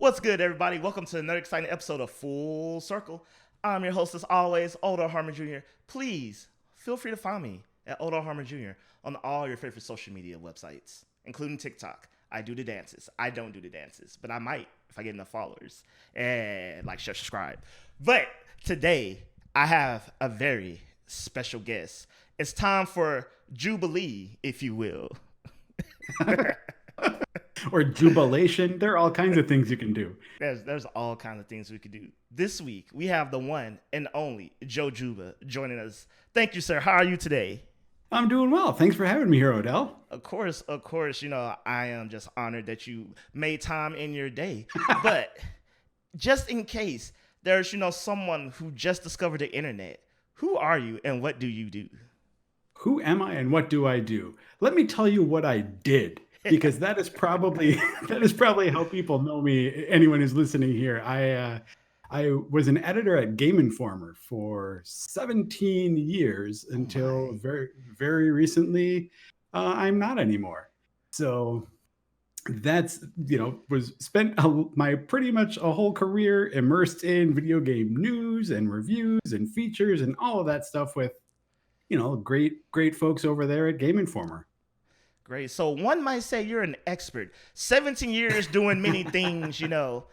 What's good, everybody? Welcome to another exciting episode of Full Circle. I'm your host, as always, Harmon Jr. Please feel free to find me at Harmon Jr. on all your favorite social media websites, including TikTok. I do the dances. I don't do the dances, but I might if I get enough followers and like, share, subscribe. But today, I have a very special guest. It's time for Jubilee, if you will. Or jubilation. There are all kinds of things you can do. There's all kinds of things we could do. This week, we have the one and only Joe Juba joining us. Thank you, sir. How are you today? I'm doing well. Thanks for having me here, Odell. Of course. I am just honored that you made time in your day. But just in case there's, someone who just discovered the internet, who are you and what do you do? Who am I and what do I do? Let me tell you what I did, because that is probably how people know me. Anyone who's listening here, I was an editor at Game Informer for 17 years until very, very recently. I'm not anymore. So that's, was spent my pretty much a whole career immersed in video game news and reviews and features and all of that stuff with, great folks over there at Game Informer. Great. So one might say you're an expert. 17 years doing many things, one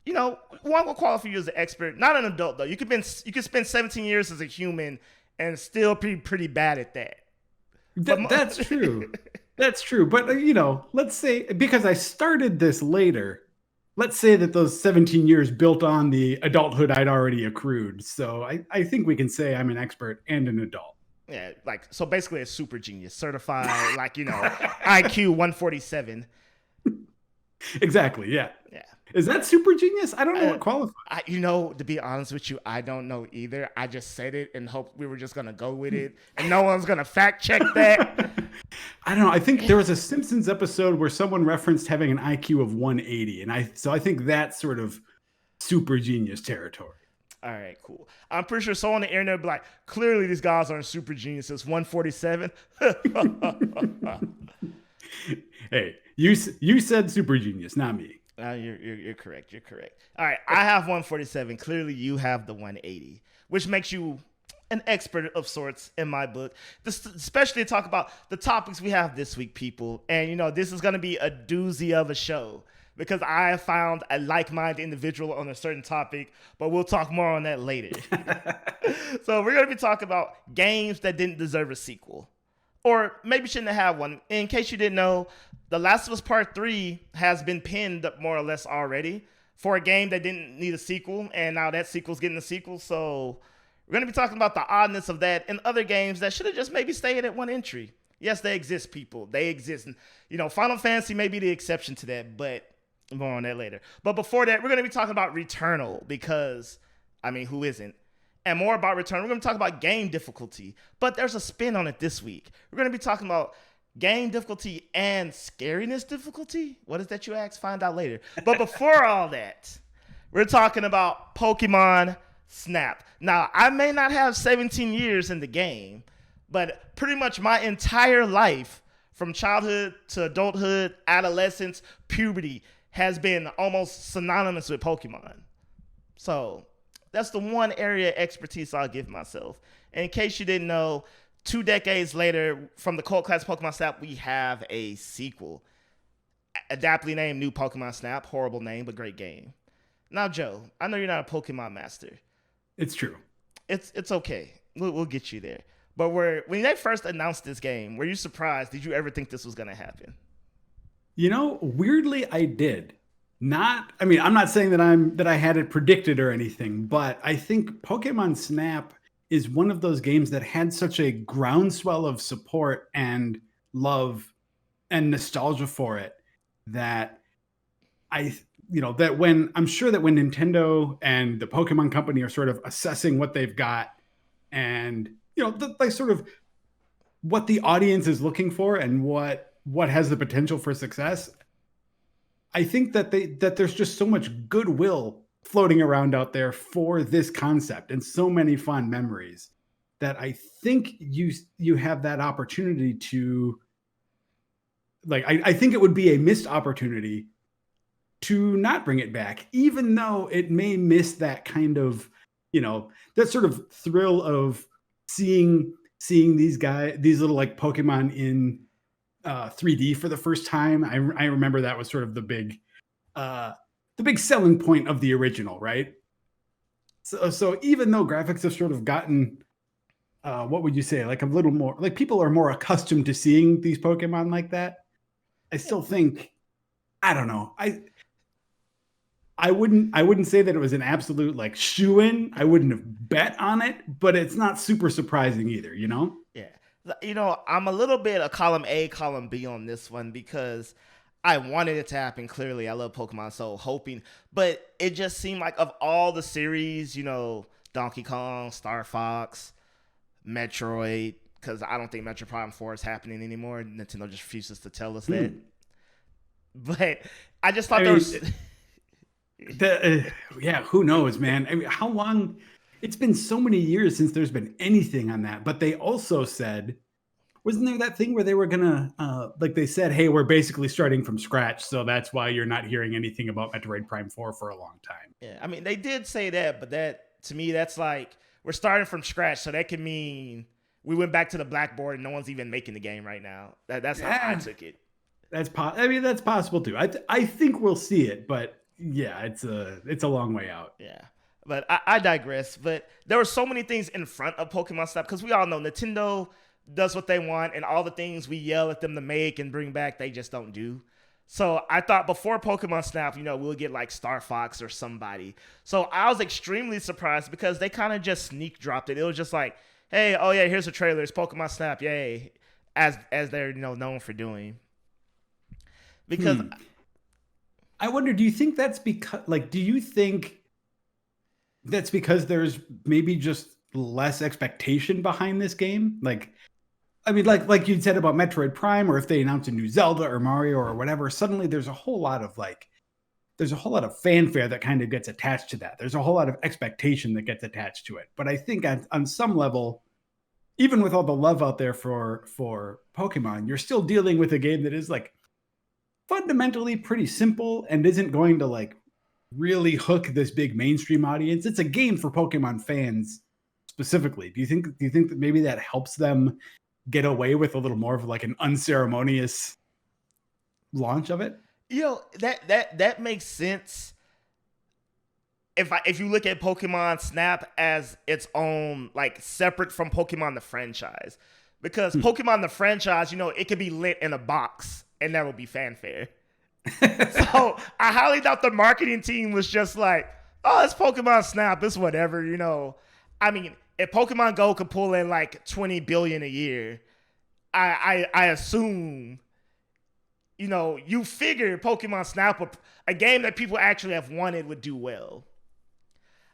will qualify you as an expert, not an adult though. You could spend 17 years as a human and still be pretty bad at that. That's true. That's true. But let's say, because I started this later, let's say that those 17 years built on the adulthood I'd already accrued. So I think we can say I'm an expert and an adult. Yeah, so basically a super genius, certified, IQ 147. Exactly, yeah. Yeah. Is that super genius? I don't know what qualifies. To be honest with you, I don't know either. I just said it and hoped we were just going to go with it, and no one's going to fact check that. I don't know. I think there was a Simpsons episode where someone referenced having an IQ of 180, and I think that's sort of super genius territory. All right, cool. I'm pretty sure someone on the internet will be like, clearly these guys aren't super geniuses. 147. Hey, you said super genius, not me. You're correct. You're correct. All right, I have 147. Clearly you have the 180, which makes you an expert of sorts in my book. Especially to talk about the topics we have this week, people. And, this is going to be a doozy of a show, because I found a like-minded individual on a certain topic, but we'll talk more on that later. So we're going to be talking about games that didn't deserve a sequel, or maybe shouldn't have one. In case you didn't know, The Last of Us Part 3 has been pinned more or less already for a game that didn't need a sequel, and now that sequel's getting a sequel. So we're going to be talking about the oddness of that and other games that should have just maybe stayed at one entry. Yes, they exist, people. They exist. And, Final Fantasy may be the exception to that, but more on that later. But before that, we're going to be talking about Returnal, because, who isn't? And more about Returnal. We're going to talk about game difficulty, but there's a spin on it this week. We're going to be talking about game difficulty and scariness difficulty. What is that, you ask? Find out later. But before all that, we're talking about Pokemon Snap. Now, I may not have 17 years in the game, but pretty much my entire life, from childhood to adulthood, adolescence, puberty, has been almost synonymous with Pokemon. So that's the one area of expertise I'll give myself. And in case you didn't know, 2 decades later, from the cult classic Pokemon Snap, we have a sequel. Adaptly named New Pokemon Snap. Horrible name, but great game. Now, Joe, I know you're not a Pokemon master. It's true. It's okay. We'll get you there. But when they first announced this game, were you surprised? Did you ever think this was going to happen? Weirdly, I did. I'm not saying that I had it predicted or anything, but I think Pokemon Snap is one of those games that had such a groundswell of support and love and nostalgia for it that when Nintendo and the Pokemon Company are sort of assessing what they've got and, sort of what the audience is looking for and what has the potential for success, I think that there's just so much goodwill floating around out there for this concept and so many fond memories that I think you have that opportunity to, I think it would be a missed opportunity to not bring it back, even though it may miss that kind of, that sort of thrill of seeing these little like Pokemon in 3D for the first time. I remember that was sort of the big selling point of the original, right? So even though graphics have sort of gotten, what would you say, like a little more, like people are more accustomed to seeing these Pokemon like that, I still think, I don't know. I wouldn't say that it was an absolute like shoe-in. I wouldn't have bet on it, but it's not super surprising either, Yeah. I'm a little bit a column A, column B on this one because I wanted it to happen. Clearly, I love Pokemon, so hoping. But it just seemed like of all the series, Donkey Kong, Star Fox, Metroid, because I don't think Metroid Prime 4 is happening anymore. Nintendo just refuses to tell us that. But I just thought there was... yeah, who knows, man? I mean, how long? It's been so many years since there's been anything on that. But they also said, wasn't there that thing where they were gonna, like they said, hey, we're basically starting from scratch, so that's why you're not hearing anything about Metroid Prime 4 for a long time. Yeah, I mean, they did say that, but that, to me, that's like, we're starting from scratch, so that could mean we went back to the blackboard and no one's even making the game right now. That's how I took it. That's possible too. I think we'll see it, but yeah, it's a long way out. Yeah. But I digress. But there were so many things in front of Pokemon Snap because we all know Nintendo does what they want, and all the things we yell at them to make and bring back, they just don't do. So I thought before Pokemon Snap, we'll get like Star Fox or somebody. So I was extremely surprised because they kind of just sneak dropped it. It was just like, hey, oh yeah, here's a trailer. It's Pokemon Snap, yay, as they're known for doing. Because I wonder, do you think that's because there's maybe just less expectation behind this game? Like, I mean, like you said about Metroid Prime, or if they announce a new Zelda or Mario or whatever, suddenly there's a whole lot of fanfare that kind of gets attached to that. There's a whole lot of expectation that gets attached to it. But I think on some level, even with all the love out there for Pokemon, you're still dealing with a game that is like fundamentally pretty simple and isn't going to like really hook this big mainstream audience. It's a game for Pokemon fans specifically. Do you think that maybe that helps them get away with a little more of like an unceremonious launch of it? That makes sense. If you look at Pokemon Snap as its own, like separate from Pokemon the franchise, because Pokemon the franchise, it could be lit in a box and that would be fanfare. So I highly doubt the marketing team was just like, oh, it's Pokemon Snap, it's whatever, I mean, if Pokemon Go could pull in like 20 billion a year, I assume, you figure Pokemon Snap, a game that people actually have wanted, would do well.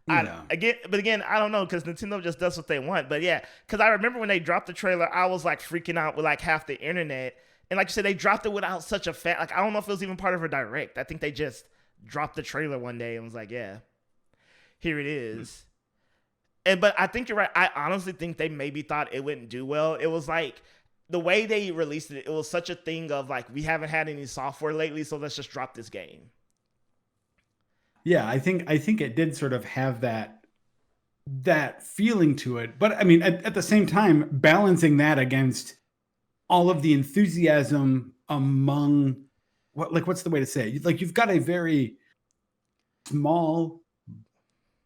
Yeah. Again, I don't know, because Nintendo just does what they want. But yeah, because I remember when they dropped the trailer, I was like freaking out with like half the internet. And like you said, they dropped it without such a like, I don't know if it was even part of a direct. I think they just dropped the trailer one day and was like, yeah, here it is. But I think you're right. I honestly think they maybe thought it wouldn't do well. It was like the way they released it, it was such a thing of like, we haven't had any software lately, so let's just drop this game. Yeah, I think it did sort of have that feeling to it. But I mean, at the same time, balancing that against all of the enthusiasm among what's the way to say it? Like, you've got a very small,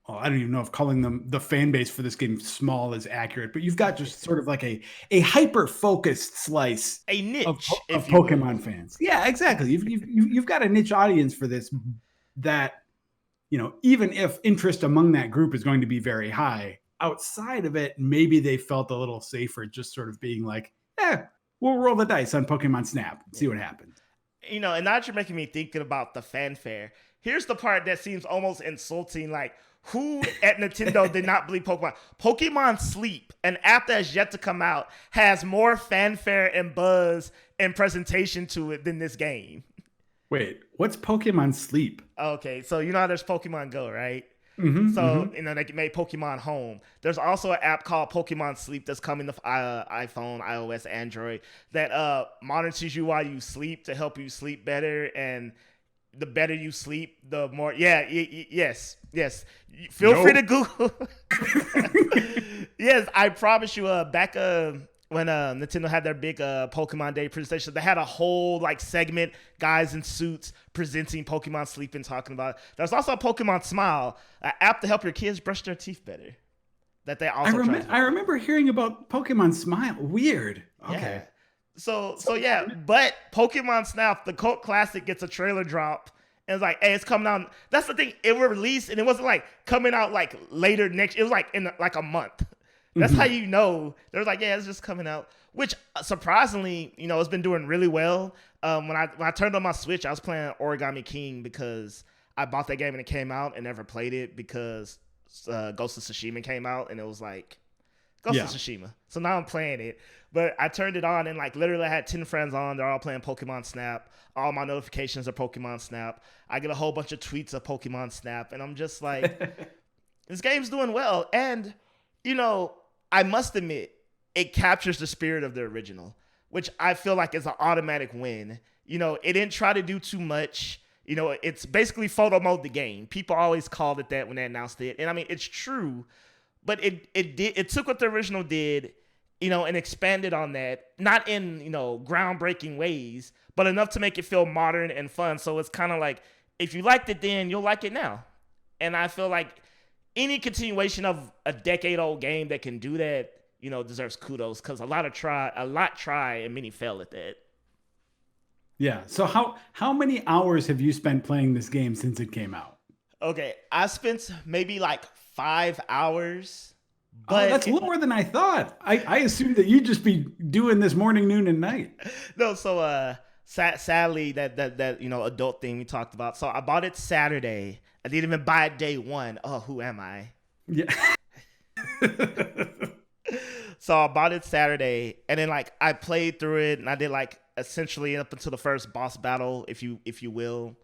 I don't even know if calling them the fan base for this game small is accurate, but you've got just sort of like a hyper focused slice, a niche of Pokemon fans. Yeah, exactly. You've got a niche audience for this that, even if interest among that group is going to be very high, outside of it, maybe they felt a little safer just sort of being like, we'll roll the dice on Pokemon Snap and see what happens. And now that you're making me thinking about the fanfare, here's the part that seems almost insulting. Like, who at Nintendo did not believe Pokemon? Pokemon Sleep, an app that has yet to come out, has more fanfare and buzz and presentation to it than this game. Wait, what's Pokemon Sleep? Okay, so how there's Pokemon Go, right? Mm-hmm, So, they made Pokemon Home. There's also an app called Pokemon Sleep that's coming to iPhone, iOS, Android, that monitors you while you sleep to help you sleep better. And the better you sleep, the more. Yeah, yes. Feel free to Google. Yes, I promise you. Back when Nintendo had their big Pokemon Day presentation, they had a whole like segment, guys in suits presenting Pokemon Sleep and talking about it. There's also a Pokemon Smile, an app to help your kids brush their teeth better. That they also I remember hearing about Pokemon Smile. Weird. Okay. Yeah. So yeah, but Pokemon Snap, the cult classic, gets a trailer drop. And it's like, hey, it's coming out. That's the thing. It was released, and it wasn't like coming out like later next. It was like in like a month. That's how you know. They're like, yeah, it's just coming out. Which surprisingly, it's been doing really well. When I turned on my Switch, I was playing Origami King because I bought that game and it came out and never played it because Ghost of Tsushima came out, and it was like Ghost of Tsushima. So now I'm playing it. But I turned it on and like literally I had 10 friends on. They're all playing Pokemon Snap. All my notifications are Pokemon Snap. I get a whole bunch of tweets of Pokemon Snap. And I'm just like, this game's doing well. And, I must admit, it captures the spirit of the original, which I feel like is an automatic win. It didn't try to do too much. It's basically photo mode the game. People always called it that when they announced it. And I mean, it's true. But it took what the original did, and expanded on that, not in, groundbreaking ways, but enough to make it feel modern and fun. So it's kind of like, if you liked it then, you'll like it now. And I feel like any continuation of a decade-old game that can do that, deserves kudos, because a lot try and many fail at that. Yeah. So how many hours have you spent playing this game since it came out? Okay, I spent maybe like 5 hours. But that's lower than I thought. I assumed that you'd just be doing this morning, noon, and night. No, so sadly that adult thing we talked about. So I bought it Saturday. I didn't even buy it day one. Oh, who am I? Yeah. So I bought it Saturday, and then like I played through it, and I did like essentially up until the first boss battle, if you will.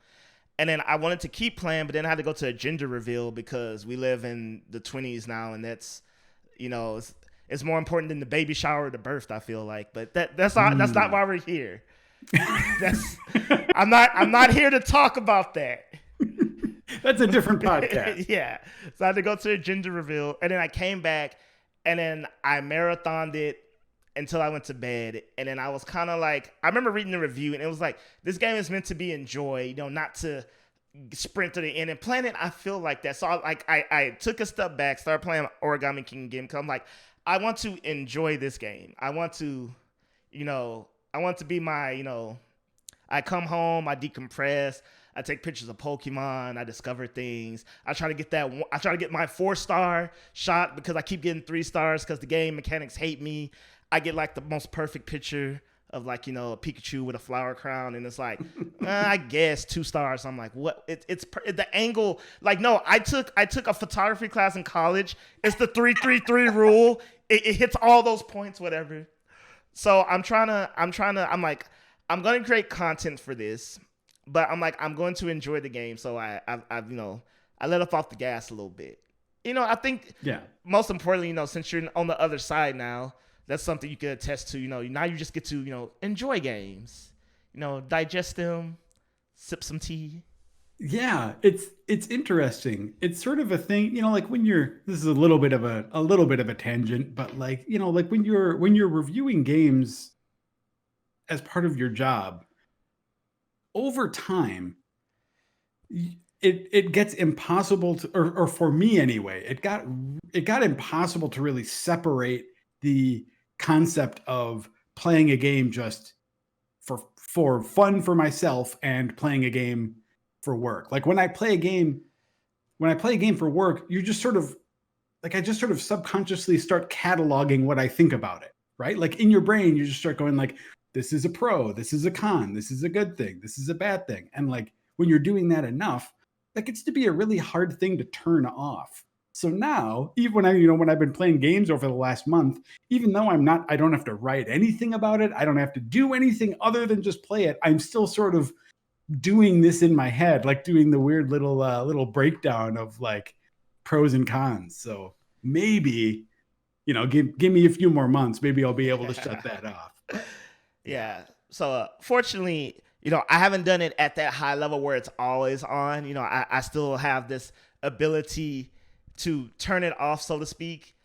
And then I wanted to keep playing, but then I had to go to a gender reveal because we live in the 20s now, and that's it's more important than the baby shower or the birth, I feel like. But that's not why we're here. I'm not here to talk about that. That's a different podcast. Yeah. So I had to go to a gender reveal, and then I came back, and then I marathoned it until I went to bed. And then I was kind of like, I remember reading the review, and it was like, this game is meant to be enjoyed, not to sprint to the end. And playing it, I feel like that. So I took a step back, started playing Origami King again, because I'm like, I want to enjoy this game. I want to be my, I come home, I decompress, I take pictures of Pokemon, I discover things. I try to get my 4-star shot because I keep getting 3 stars because the game mechanics hate me. I get like the most perfect picture of like, a Pikachu with a flower crown, and it's like, I guess 2 stars. I'm like, what? It's the angle. Like, no, I took a photography class in college. It's the 3-3-3 rule. It hits all those points, whatever. So I'm like, I'm going to create content for this, but I'm like, I'm going to enjoy the game. So I let off the gas a little bit. I think most importantly, since you're on the other side now, that's something you can attest to. Now you just get to, enjoy games, digest them, sip some tea. Yeah, it's interesting. It's sort of a thing, like when this is a little bit of a tangent, but like, like when you're reviewing games as part of your job, over time, it gets impossible to, or for me anyway, it got impossible to really separate the concept of playing a game just for fun for myself and playing a game for work. Like when I play a game for work, you just sort of like, I just sort of subconsciously start cataloging what I think about it, right? Like in your brain, you just start going like, this is a pro, this is a con, this is a good thing, this is a bad thing. And like when you're doing that enough, that gets to be a really hard thing to turn off. So now, even when I've been playing games over the last month, even though I don't have to write anything about it, I don't have to do anything other than just play it, I'm still sort of doing this in my head, like doing the weird little breakdown of like pros and cons. So maybe, give me a few more months, maybe I'll be able to shut that off. Yeah. So fortunately, I haven't done it at that high level where it's always on. I still have this ability to turn it off, so to speak,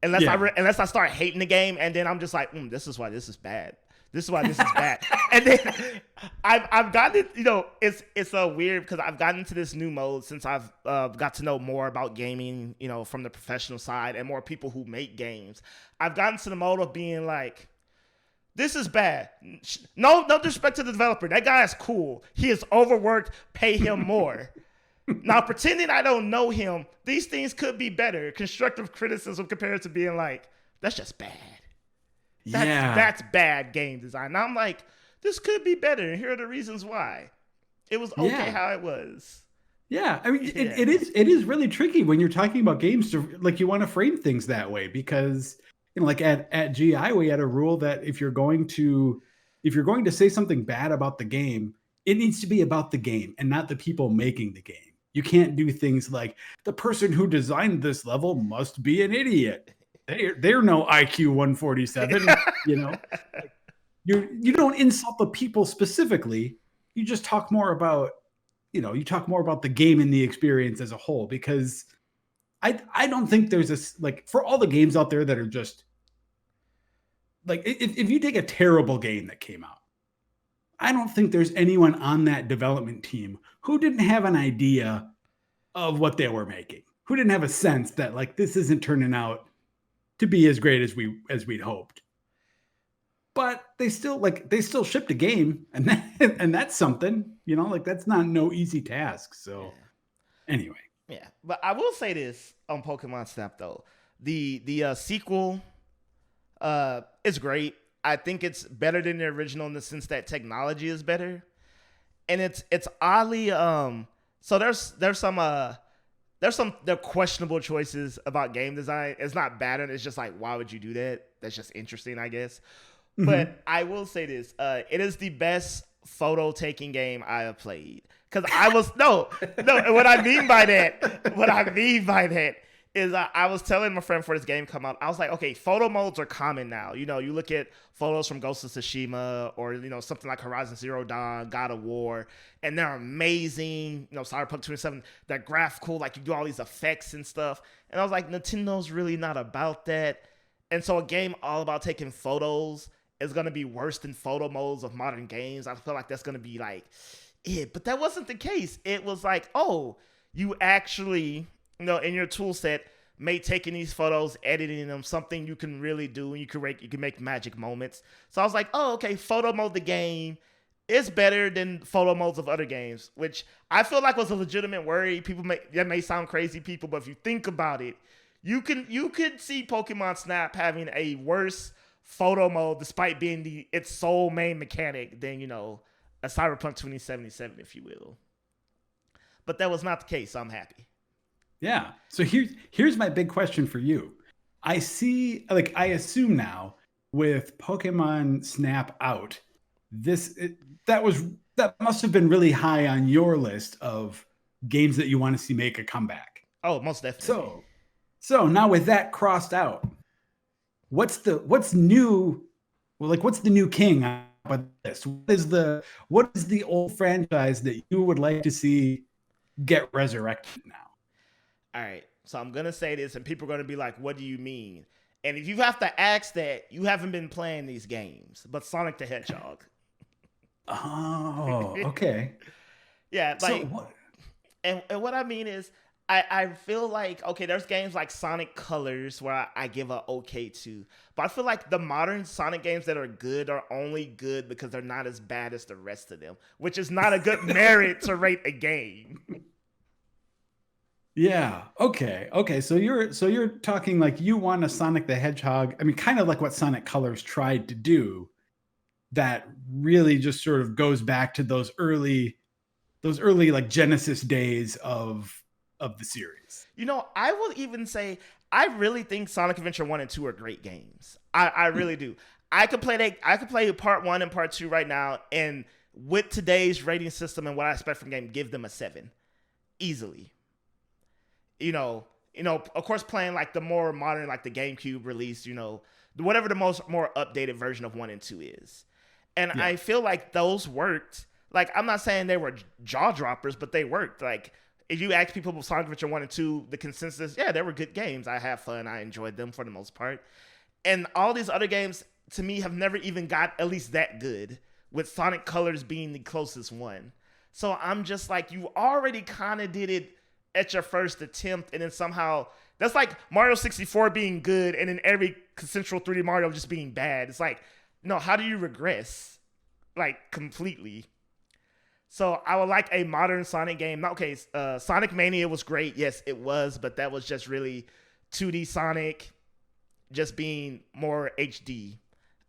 unless I start hating the game, and then I'm just like, this is why this is bad. This is why this is bad. And then I've gotten it. It's so weird because I've gotten into this new mode since I've got to know more about gaming, from the professional side and more people who make games. I've gotten to the mode of being like, this is bad. No disrespect to the developer. That guy is cool. He is overworked. Pay him more. Now, pretending I don't know him, these things could be better. Constructive criticism compared to being like, that's just bad. That's bad game design. Now I'm like, this could be better, and here are the reasons why. It was okay how it was. Yeah, I mean, it is really tricky when you're talking about games to you want to frame things that way because like at GI we had a rule that if you're going to say something bad about the game, it needs to be about the game and not the people making the game. You can't do things like the person who designed this level must be an idiot. They're no IQ 147. You don't insult the people specifically. You just talk more about the game and the experience as a whole, because I don't think there's for all the games out there that are just if you take a terrible game that came out, I don't think there's anyone on that development team who didn't have an idea of what they were making, who didn't have a sense that this isn't turning out to be as great as we'd hoped. But they still shipped a game, and that's something, that's not no easy task. So anyway. Yeah, but I will say this on Pokemon Snap though. The sequel is great. I think it's better than the original in the sense that technology is better. And it's oddly so there's some questionable choices about game design. It's not bad, and it's just like, why would you do that? That's just interesting, I guess. Mm-hmm. But I will say this: it is the best photo taking game I have played. Because I was no. What I mean by that is I was telling my friend before this game come out, I was like, okay, photo modes are common now. You look at photos from Ghost of Tsushima or, something like Horizon Zero Dawn, God of War, and they're amazing. Cyberpunk 27, they're graphical, you do all these effects and stuff. And I was like, Nintendo's really not about that. And so a game all about taking photos is going to be worse than photo modes of modern games. I feel like that's going to be it. But that wasn't the case. It was like, oh, you actually... in your tool set, made taking these photos, editing them, something you can really do, and you can make magic moments. So I was like, oh, okay, photo mode the game is better than photo modes of other games, which I feel like was a legitimate worry. That may sound crazy, people, but if you think about it, you could see Pokemon Snap having a worse photo mode despite being its sole main mechanic than a Cyberpunk 2077, if you will. But that was not the case, so I'm happy. Yeah. So here's my big question for you. I assume now with Pokemon Snap out, that must have been really high on your list of games that you want to see make a comeback. Oh, most definitely. So now with that crossed out, what's new? Well, what's the new king about this? What is the old franchise that you would like to see get resurrected now? All right, so I'm going to say this, and people are going to be like, what do you mean? And if you have to ask that, you haven't been playing these games, but Sonic the Hedgehog. Oh, okay. Yeah, so what? And what I mean is, I feel like, okay, there's games like Sonic Colors where I give a okay to, but I feel like the modern Sonic games that are good are only good because they're not as bad as the rest of them, which is not a good merit to rate a game. Yeah. Okay. So you're talking you want a Sonic the Hedgehog. I mean, kind of like what Sonic Colors tried to do. That really just sort of goes back to those early Genesis days of the series. I will even say I really think Sonic Adventure 1 and 2 are great games. I really do. I could play part 1 and part 2 right now, and with today's rating system and what I expect from the game, give them a 7 easily. Of course, playing the more modern, the GameCube release, whatever the more updated version of 1 and 2 is. And I feel like those worked. Like, I'm not saying they were jaw droppers, but they worked. Like, if you ask people about Sonic Adventure 1 and 2, the consensus, yeah, they were good games. I had fun. I enjoyed them for the most part. And all these other games, to me, have never even got at least that good, with Sonic Colors being the closest one. So I'm just like, you already kind of did it at your first attempt, and then somehow, that's like Mario 64 being good, and then every consensual 3D Mario just being bad. It's like, no, how do you regress? Like, completely. So I would like a modern Sonic game. Okay, Sonic Mania was great. Yes, it was, but that was just really 2D Sonic just being more HD.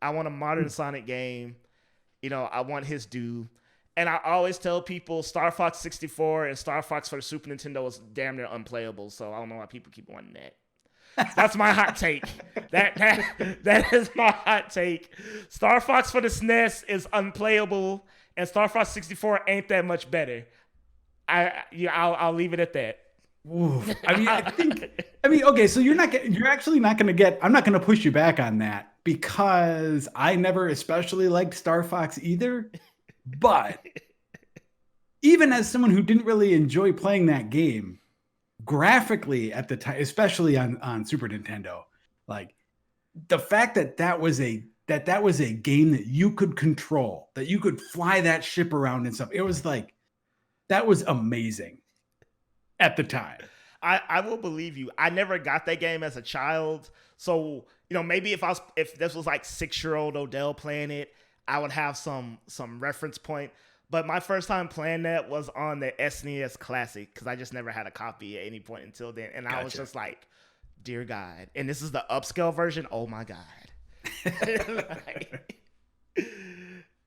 I want a modern Sonic game. You know, I want his due. And I always tell people Star Fox 64 and Star Fox for the Super Nintendo was damn near unplayable. So I don't know why people keep wanting that. That's my hot take. That is my hot take. Star Fox for the SNES is unplayable, and Star Fox 64 ain't that much better. I'll leave it at that. Ooh. Okay, so you're actually not gonna get. I'm not gonna push you back on that, because I never especially liked Star Fox either. But even as someone who didn't really enjoy playing that game, graphically at the time, especially on Super Nintendo, like the fact that was a game that you could control, that you could fly that ship around and stuff, it was like, that was amazing at the time. I will believe you. I never got that game as a child, so maybe if this was like 6-year-old Odell playing it, I would have some reference point. But my first time playing that was on the SNES Classic, because I just never had a copy at any point until then. And I was just like, dear God. And this is the upscale version. Oh, my God.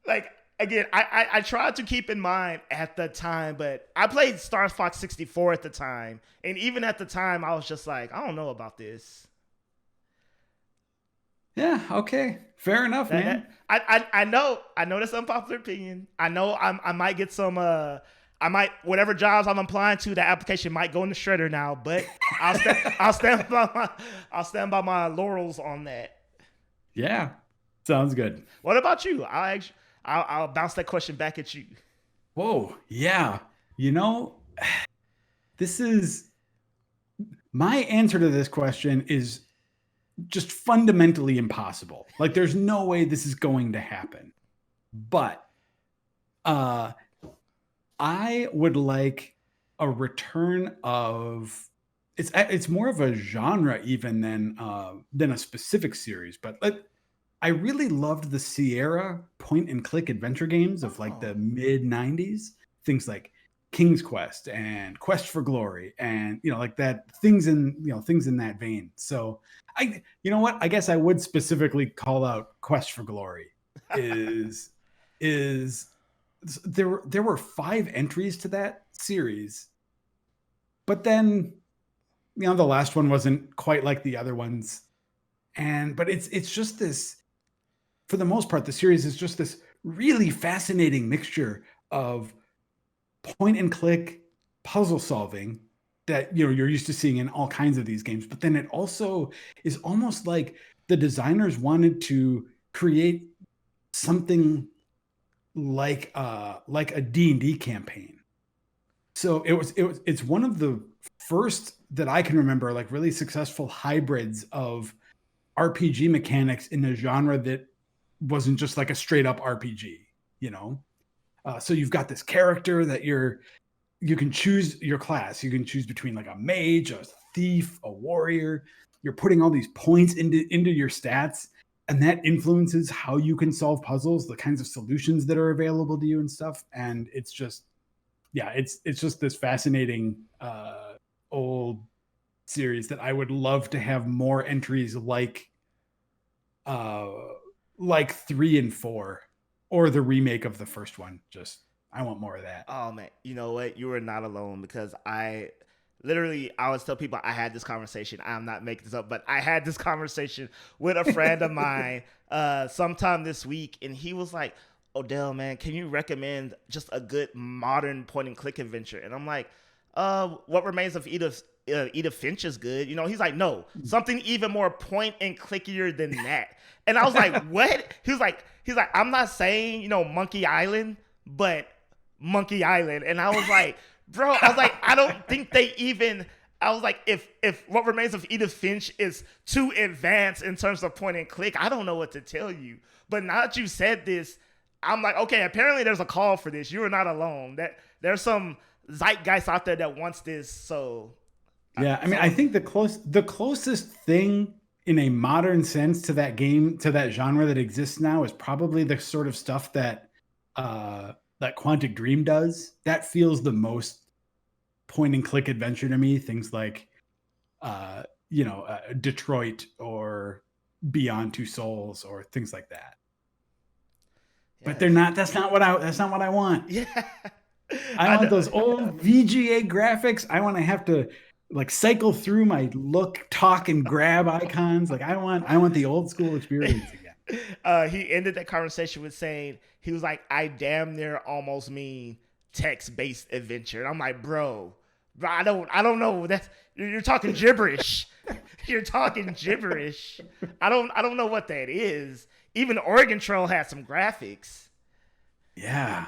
like again, I tried to keep in mind at the time, but I played Star Fox 64 at the time. And even at the time, I was just like, I don't know about this. Yeah, okay. Fair enough, man. I know that's unpopular opinion. I know I might get some whatever jobs I'm applying to, that application might go in the shredder now, but I'll stand by my laurels on that. Yeah. Sounds good. What about you? I'll bounce that question back at you. Whoa, yeah. This is my answer to this question is just fundamentally impossible. Like, there's no way this is going to happen. But I would like a return of it's more of a genre even than a specific series. But I really loved the Sierra point and click adventure games of like the mid 90s, things like King's Quest and Quest for Glory, and like that, things in that vein. So you know what? I guess I would specifically call out Quest for Glory. There were 5 entries to that series, but then the last one wasn't quite like the other ones, but it's just this. For the most part, the series is just this really fascinating mixture of point and click puzzle solving that you're used to seeing in all kinds of these games. But then it also is almost like the designers wanted to create something like a D&D campaign. So it's one of the first that I can remember, like, really successful hybrids of RPG mechanics in a genre that wasn't just like a straight up RPG, so you've got this character that you can choose your class. You can choose between like a mage, a thief, a warrior. You're putting all these points into your stats, and that influences how you can solve puzzles, the kinds of solutions that are available to you and stuff. And it's just, it's just this fascinating old series that I would love to have more entries like 3 and 4, or the remake of the first one. I want more of that. Oh man, you know what? You are not alone, because I always tell people I had this conversation. I'm not making this up, but I had this conversation with a friend of mine sometime this week, and he was like, Odell, man, can you recommend just a good modern point and click adventure? And I'm like, What Remains of Edith Finch is good. He's like, no, something even more point and clickier than that. And I was like, what? He's like, I'm not saying, Monkey Island, but Monkey Island. And I was like, bro, I was like, I don't think they even, I was like, if What Remains of Edith Finch is too advanced in terms of point and click, I don't know what to tell you. But now that you said this, I'm like, okay, apparently there's a call for this. You are not alone. That there's some zeitgeist out there that wants this. So yeah, I mean, I think the closest thing in a modern sense to that game, to that genre that exists now, is probably the sort of stuff that that Quantic Dream does. That feels the most point and click adventure to me. Things like Detroit or Beyond Two Souls or things like that. But they're not. That's not what I want. Yeah. I want those old VGA graphics. I want to have to like cycle through my look, talk, and grab icons. Like I want the old school experience again. He ended that conversation with saying, he was like, I damn near almost mean text-based adventure. And I'm like, bro, I don't know. You're talking gibberish. You're talking gibberish. I don't know what that is. Even Oregon Trail had some graphics. Yeah.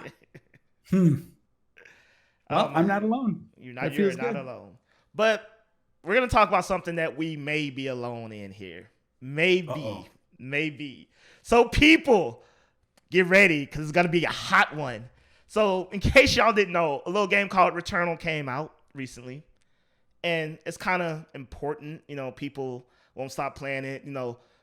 Well, I'm not alone. You're not alone. But we're gonna talk about something that we may be alone in here. Maybe. So people, get ready because it's gonna be a hot one. So in case y'all didn't know, a little game called Returnal came out recently, and it's kind of important. People won't stop playing it.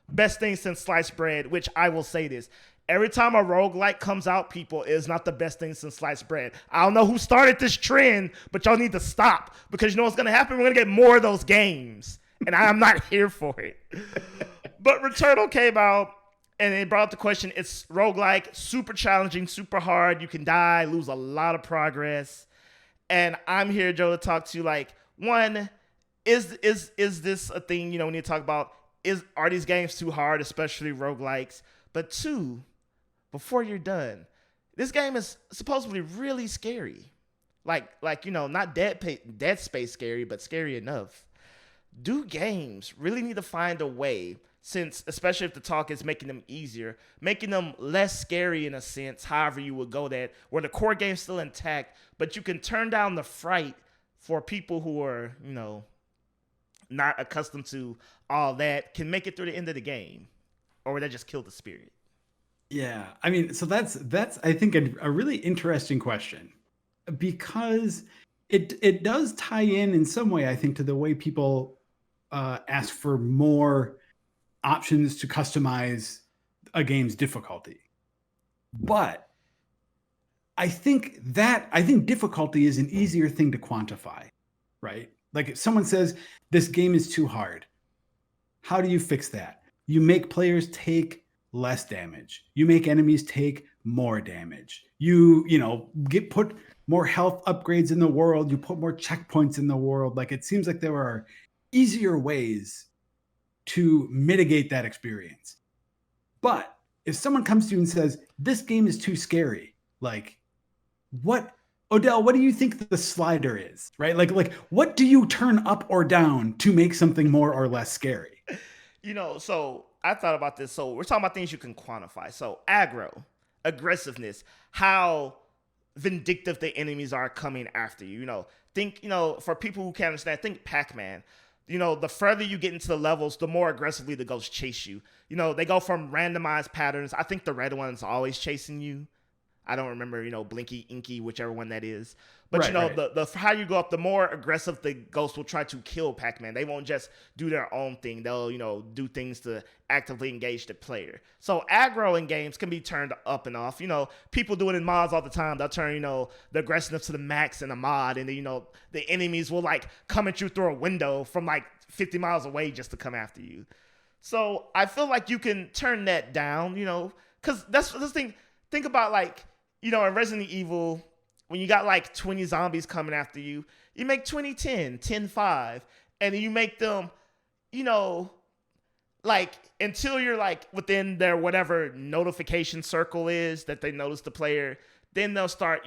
Best thing since sliced bread, which I will say this. Every time a roguelike comes out, people, it is not the best thing since sliced bread. I don't know who started this trend, but y'all need to stop. Because you know what's going to happen? We're going to get more of those games. And I am not here for it. But Returnal came out, and it brought up the question. It's roguelike, super challenging, super hard. You can die, lose a lot of progress. And I'm here, Joe, to talk to you. Like, one, is this a thing, we need to talk about? Are these games too hard, especially roguelikes? But two, before you're done, this game is supposedly really scary. Like not Dead Space scary, but scary enough. Do games really need to find a way, since especially if the talk is making them easier, making them less scary in a sense, however you would go that, where the core game's still intact, but you can turn down the fright for people who are, not accustomed to all that, can make it through the end of the game, or would that just kill the spirit? Yeah, I mean, so that's I think a really interesting question, because it does tie in some way, I think, to the way people ask for more options to customize a game's difficulty. But I think difficulty is an easier thing to quantify, right? Like if someone says this game is too hard, how do you fix that? You make players take less damage. You make enemies take more damage. You put more health upgrades in the world. You put more checkpoints in the world. Like it seems like there are easier ways to mitigate that experience. But if someone comes to you and says, this game is too scary, like Odell, what do you think the slider is, right? Like what do you turn up or down to make something more or less scary? So I thought about this. So we're talking about things you can quantify. So aggro, aggressiveness, how vindictive the enemies are coming after you. Think, for people who can't understand, think Pac-Man. The further you get into the levels, the more aggressively the ghosts chase you. They go from randomized patterns. I think the red one's always chasing you. I don't remember, Blinky, Inky, whichever one that is. But, right. The higher you go up, the more aggressive the ghosts will try to kill Pac-Man. They won't just do their own thing. They'll, do things to actively engage the player. So aggro in games can be turned up and off. People do it in mods all the time. They'll turn, the aggressiveness to the max in a mod. And then, the enemies will, come at you through a window from, 50 miles away just to come after you. So I feel like you can turn that down, because that's the thing. Think about, in Resident Evil, when you got 20 zombies coming after you, you make 20-10, 10-5, and then you make them, until you're within their whatever notification circle is that they notice the player, then they'll start,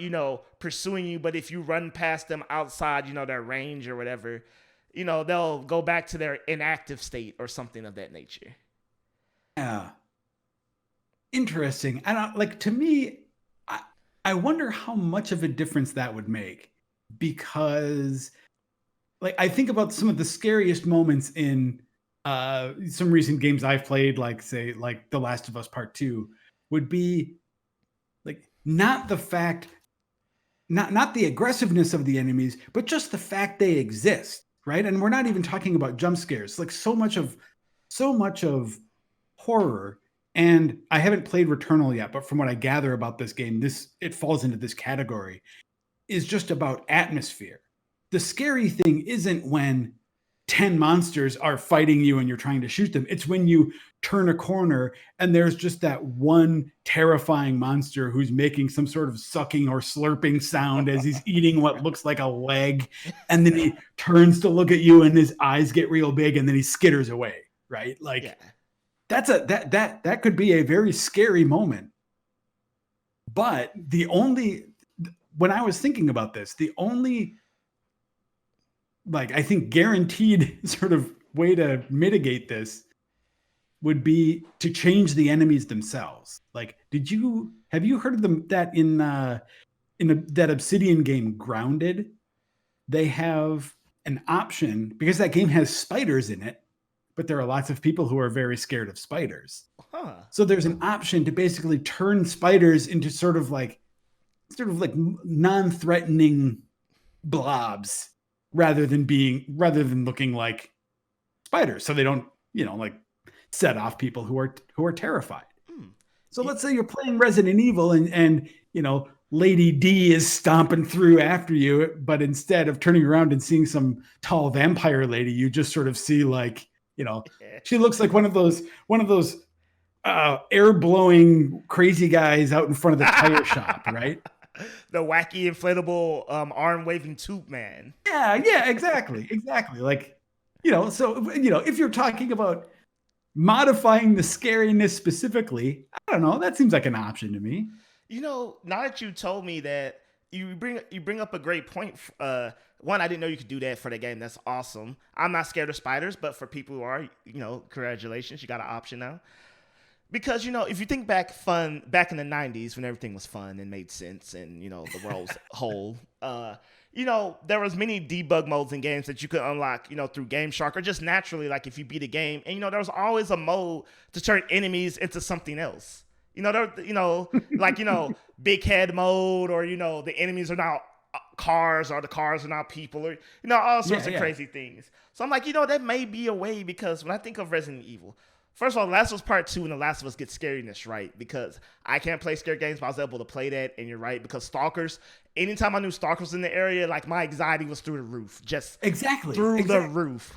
pursuing you. But if you run past them outside, their range or whatever, they'll go back to their inactive state or something of that nature. Yeah. Interesting. And to me, I wonder how much of a difference that would make, because like I think about some of the scariest moments in some recent games I've played, like say like The Last of Us Part 2, would be like not the fact, not the aggressiveness of the enemies, but just the fact they exist, right? And we're not even talking about jump scares. Like so much of horror, and I haven't played Returnal yet, but from what I gather about this game, it falls into this category, is just about atmosphere. The scary thing isn't when 10 monsters are fighting you and you're trying to shoot them. It's when you turn a corner and there's just that one terrifying monster who's making some sort of sucking or slurping sound as he's eating what looks like a leg. And then he turns to look at you and his eyes get real big and then he skitters away, right? Like Yeah. that could be a very scary moment. But when I was thinking about this, the only like I think guaranteed sort of way to mitigate this would be to change the enemies themselves. Like, have you heard of them that in that Obsidian game Grounded, they have an option because that game has spiders in it, but there are lots of people who are very scared of spiders. Huh. So there's an option to basically turn spiders into sort of like non-threatening blobs rather than looking like spiders, so they don't, like set off people who are terrified. So let's say you're playing Resident Evil and Lady D is stomping through after you, but instead of turning around and seeing some tall vampire lady, you just sort of see like, she looks like one of those air blowing crazy guys out in front of the tire shop, right? The wacky inflatable arm waving tube man. Yeah, exactly. Like, so if you're talking about modifying the scariness specifically, I don't know, that seems like an option to me. Now that you told me that, you bring up a great point. One, I didn't know you could do that for the game. That's awesome. I'm not scared of spiders, but for people who are, congratulations, you got an option now. Because, if you think back in the 90s when everything was fun and made sense and, the world's whole, there was many debug modes in games that you could unlock, through Game Shark or just naturally, like if you beat a game. And, there was always a mode to turn enemies into something else. Big head mode, or, the enemies are now cars, or the cars are now people, or, all sorts of crazy things. So I'm like, that may be a way, because when I think of Resident Evil, first of all, Last of Us Part 2 and The Last of Us get scariness right, because I can't play scary games, but I was able to play that, and you're right, because stalkers, anytime I knew stalkers in the area, like my anxiety was through the roof, just through the roof.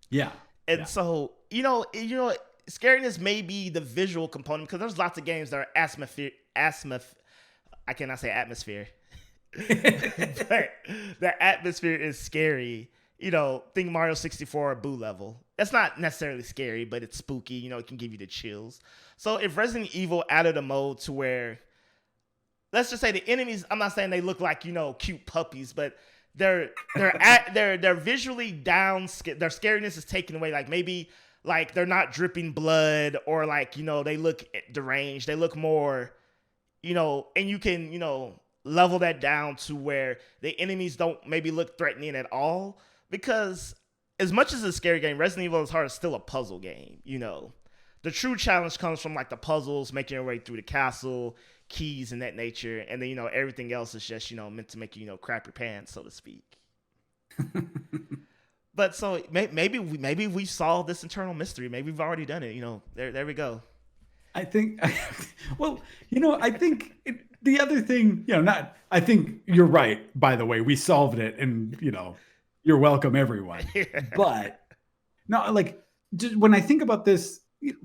Yeah. And so, scariness may be the visual component, because there's lots of games that are I cannot say atmosphere. But the atmosphere is scary. Think Mario 64 or Boo level. That's not necessarily scary, but it's spooky. It can give you the chills. So if Resident Evil added a mode to where, let's just say the enemies, I'm not saying they look like, cute puppies, but they're visually down. Their scariness is taken away. Like maybe like they're not dripping blood, or like, they look deranged. They look more, and you can, level that down to where the enemies don't maybe look threatening at all. Because as much as a scary game, Resident Evil is hard, is still a puzzle game. The true challenge comes from like the puzzles, making your way through the castle, keys and that nature, and then everything else is just meant to make you crap your pants, so to speak. But so maybe we solved this internal mystery. Maybe we've already done it. There we go. I think. Well, I think the other thing, I think you're right. By the way, we solved it, and you're welcome, everyone. But no, like just when I think about this,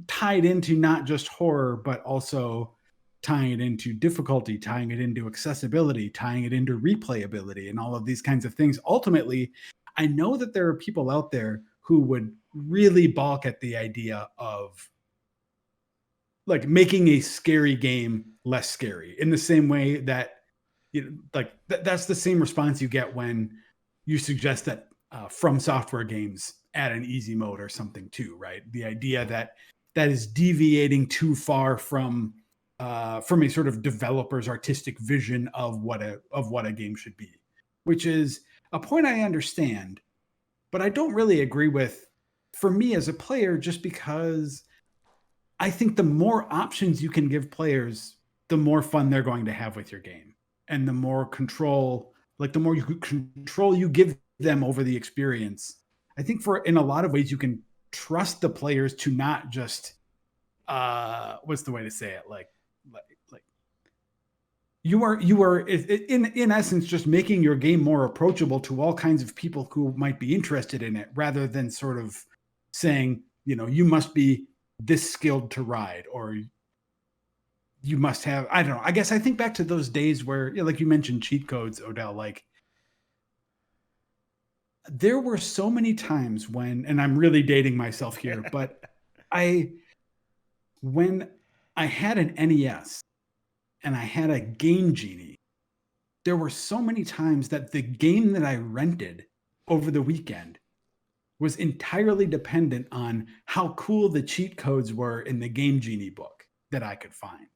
tied into not just horror, but also tying it into difficulty, tying it into accessibility, tying it into replayability, and all of these kinds of things. Ultimately, I know that there are people out there who would really balk at the idea of like making a scary game less scary, in the same way that that's the same response you get when you suggest that From Software games add an easy mode or something too, right? The idea that is deviating too far from from a sort of developer's artistic vision of what a game should be, which is a point I understand, but I don't really agree with for me as a player, just because I think the more options you can give players, the more fun they're going to have with your game, and the more control, like the more control you give them over the experience. I think for in a lot of ways you can trust the players to not just what's the way to say it, like you are in essence just making your game more approachable to all kinds of people who might be interested in it, rather than sort of saying, you must be this skilled to ride, or you must have, I don't know. I guess I think back to those days where, like you mentioned cheat codes, Odell, like there were so many times when, and I'm really dating myself here, but when I had an NES and I had a Game Genie, there were so many times that the game that I rented over the weekend was entirely dependent on how cool the cheat codes were in the Game Genie book that I could find.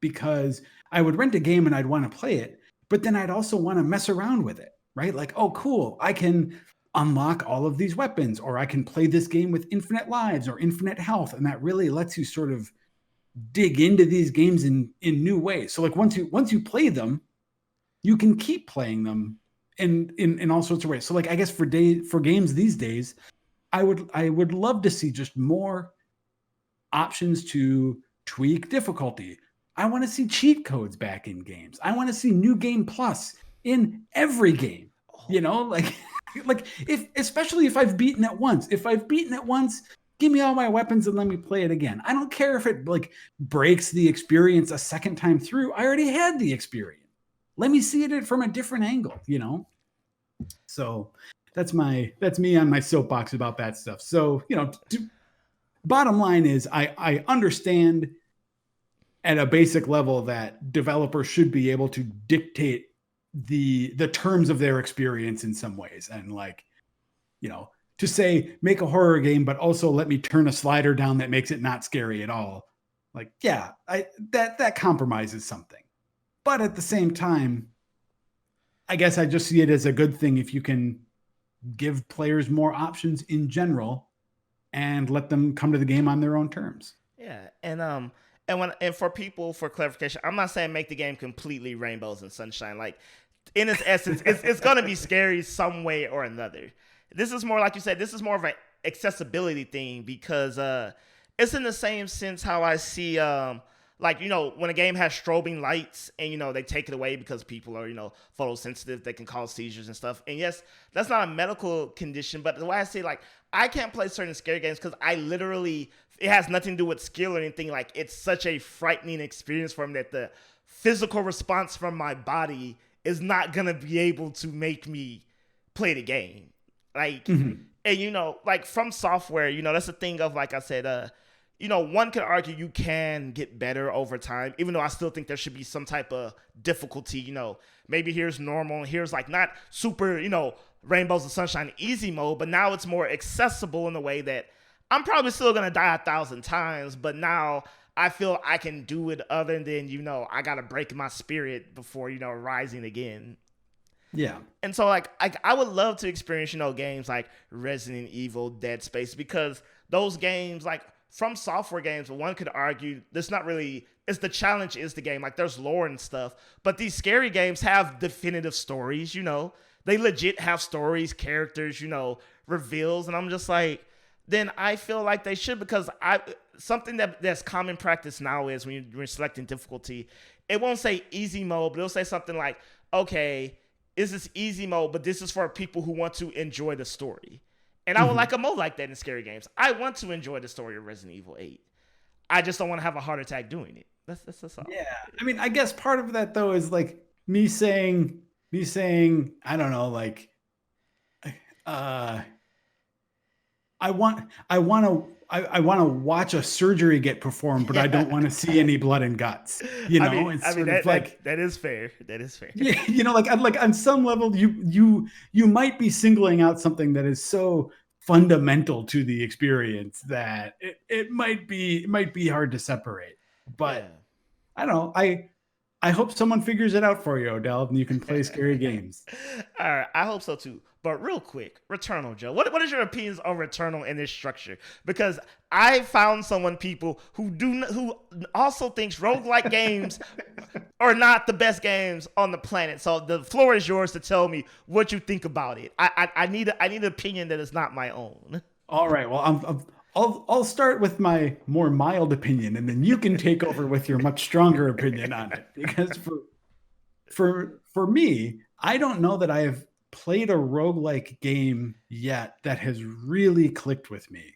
Because I would rent a game and I'd want to play it, but then I'd also want to mess around with it, right? Like, oh, cool, I can unlock all of these weapons, or I can play this game with infinite lives or infinite health. And that really lets you sort of dig into these games in new ways. So like once you play them, you can keep playing them in all sorts of ways. So like, I guess for games these days, I would love to see just more options to tweak difficulty. I want to see cheat codes back in games. I want to see New Game Plus in every game. Like especially if I've beaten it once. If I've beaten it once, give me all my weapons and let me play it again. I don't care if it like breaks the experience a second time through. I already had the experience. Let me see it from a different angle, So that's me on my soapbox about that stuff. So, bottom line is I understand at a basic level that developers should be able to dictate the terms of their experience in some ways. And like, to say, make a horror game, but also let me turn a slider down that makes it not scary at all. Like, yeah, that compromises something. But at the same time, I guess I just see it as a good thing if you can give players more options in general and let them come to the game on their own terms. Yeah, and for people, for clarification, I'm not saying make the game completely rainbows and sunshine. Like in its essence, it's gonna be scary some way or another. This is more, like you said, this is more of an accessibility thing, because it's in the same sense how I see like, when a game has strobing lights and, they take it away because people are, photosensitive, they can cause seizures and stuff. And yes, that's not a medical condition, but the way I say, like, I can't play certain scary games because it has nothing to do with skill or anything. Like, it's such a frightening experience for me that the physical response from my body is not going to be able to make me play the game. Like, and, like from software, that's the thing of, like I said, one could argue you can get better over time, even though I still think there should be some type of difficulty. Maybe here's normal, and here's like not super, rainbows and sunshine easy mode, but now it's more accessible in the way that I'm probably still going to die 1,000 times, but now I feel I can do it other than, I got to break my spirit before, rising again. Yeah. And so like I would love to experience, games like Resident Evil, Dead Space, because those games, like, from software games, one could argue it's not really, it's the challenge is the game. Like, there's lore and stuff, but these scary games have definitive stories, they legit have stories, characters, reveals. And I'm just like, then I feel like they should, because something that's common practice now is when you're selecting difficulty, it won't say easy mode, but it'll say something like, okay, is this easy mode, but this is for people who want to enjoy the story. And I would like a mode like that in scary games. I want to enjoy the story of Resident Evil 8. I just don't want to have a heart attack doing it. That's all. Yeah. I mean, I guess part of that though is like me saying, I don't know, like, I want to watch a surgery get performed, but I don't want to see any blood and guts. That is fair. That is fair. Yeah, like on some level, you might be singling out something that is so fundamental to the experience that it might be hard to separate. But I don't know. I hope someone figures it out for you, Odell, and you can play scary games. All right, I hope so too. But real quick, Returnal, Joe. What is your opinions on Returnal in this structure? Because I found people who also thinks roguelike games are not the best games on the planet. So the floor is yours to tell me what you think about it. I need an opinion that is not my own. All right. Well, I'll start with my more mild opinion, and then you can take over with your much stronger opinion on it. Because for me, I don't know that I have played a roguelike game yet that has really clicked with me.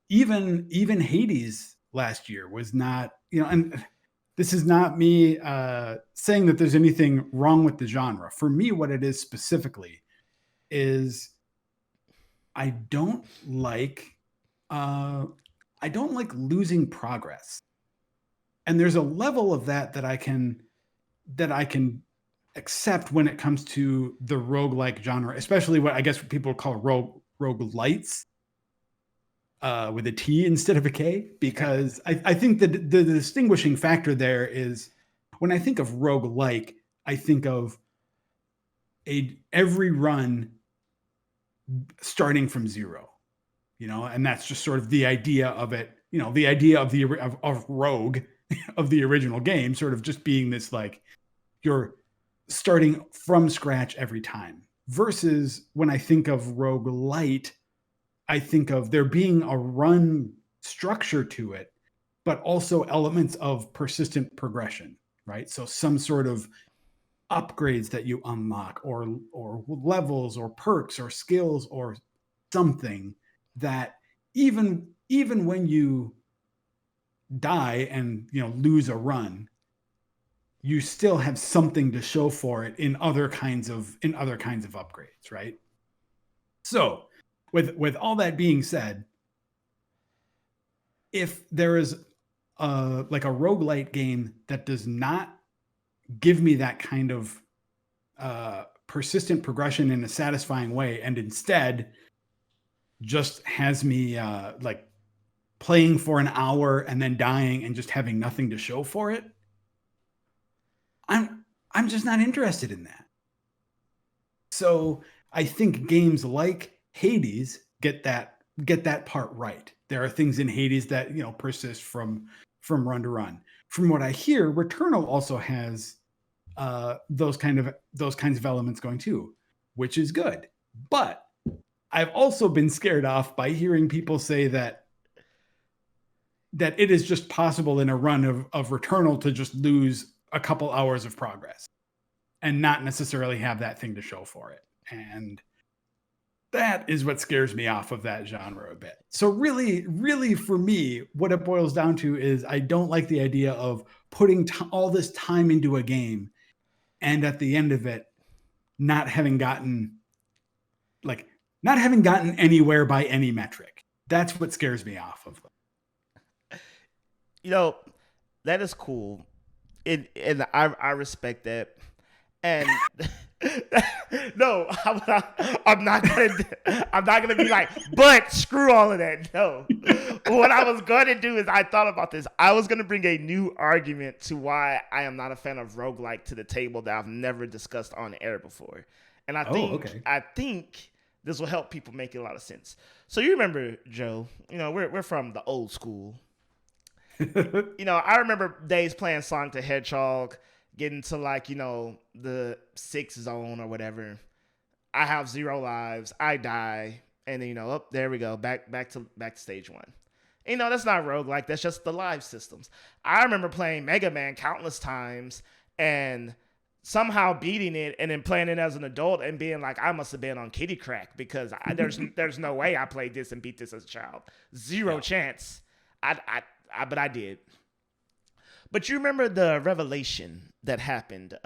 Even Hades last year was not, and this is not me saying that there's anything wrong with the genre. For me, what it is specifically is I don't like losing progress. And there's a level of that I can accept when it comes to the roguelike genre, especially what I guess people call roguelites, with a T instead of a K, because I think that the distinguishing factor there is when I think of roguelike, I think of every run starting from zero, and that's just sort of the idea of it, the idea of Rogue of the original game, sort of just being this, like, you're starting from scratch every time, versus when I think of roguelite, I think of there being a run structure to it, but also elements of persistent progression, right? So some sort of upgrades that you unlock, or levels or perks or skills or something that even when you die and lose a run, you still have something to show for it in other kinds of upgrades, right? So with all that being said, if there is like a roguelite game that does not give me that kind of persistent progression in a satisfying way, and instead just has me like playing for an hour and then dying and just having nothing to show for it, I'm just not interested in that. So I think games like Hades get that part right. There are things in Hades that persist from run to run. From what I hear, Returnal also has those kinds of elements going too, which is good. But I've also been scared off by hearing people say that it is just possible in a run of Returnal to just lose a couple hours of progress and not necessarily have that thing to show for it. And that is what scares me off of that genre a bit. So really, really for me, what it boils down to is I don't like the idea of putting all this time into a game and at the end of it, not having gotten anywhere by any metric. That's what scares me off of them. That is cool. And I respect that. And no, I'm not gonna be like, but screw all of that. No, what I was going to do is I thought about this. I was going to bring a new argument to why I am not a fan of roguelike to the table that I've never discussed on air before, and I think this will help people make a lot of sense. So you remember, Joe? We're from the old school. I remember days playing Sonic the Hedgehog, getting to the 6th zone or whatever. I have 0 lives. I die, and then there we go, back to stage 1. That's not roguelike. That's just the live systems. I remember playing Mega Man countless times and somehow beating it, and then playing it as an adult and being like, I must have been on kitty crack because there's no way I played this and beat this as a child. Zero chance. But I did. But you remember the revelation that happened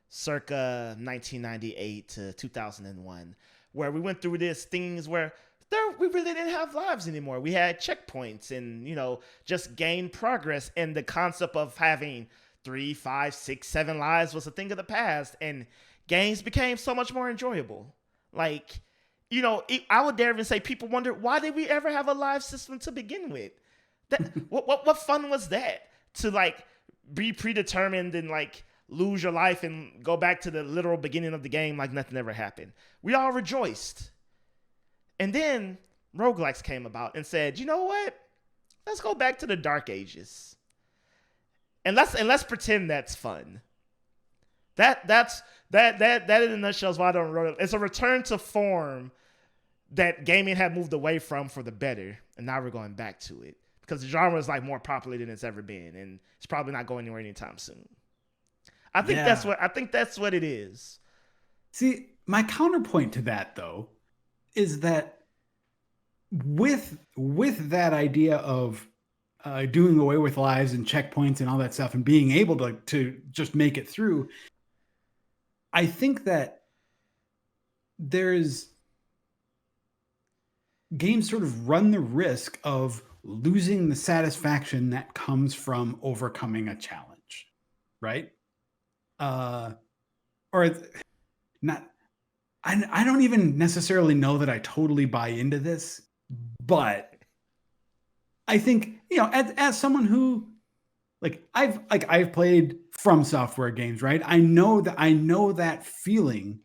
circa 1998 to 2001, where we went through these things where we really didn't have lives anymore. We had checkpoints and, just gained progress. And the concept of having 3, 5, 6, 7 lives was a thing of the past. And games became so much more enjoyable. I would dare even say people wonder, why did we ever have a live system to begin with? What fun was that? to like be predetermined and like lose your life and go back to the literal beginning of the game like nothing ever happened. We all rejoiced. And then roguelikes came about and said, you know what? Let's go back to the dark ages. And let's pretend that's fun. That in a nutshell is why I don't roll. It's a return to form that gaming had moved away from for the better, and now we're going back to it because the genre is like more popular than it's ever been, and it's probably not going anywhere anytime soon. I think that's what it is. See, my counterpoint to that though is that with that idea of doing away with lives and checkpoints and all that stuff and being able to just make it through, I think that there's games sort of run the risk of losing the satisfaction that comes from overcoming a challenge, right? Or not. I don't even necessarily know that I totally buy into this, but I think, as someone who I've played From Software games, right? I know that feeling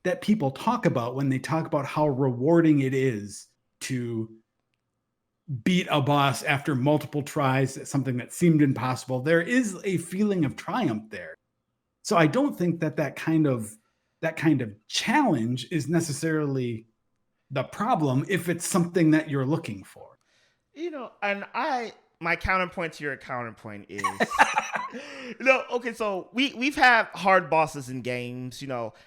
that people talk about when they talk about how rewarding it is to beat a boss after multiple tries at something that seemed impossible. There is a feeling of triumph there. So I don't think that kind of challenge is necessarily the problem if it's something that you're looking for. And my counterpoint to your counterpoint is, okay, so we've had hard bosses in games.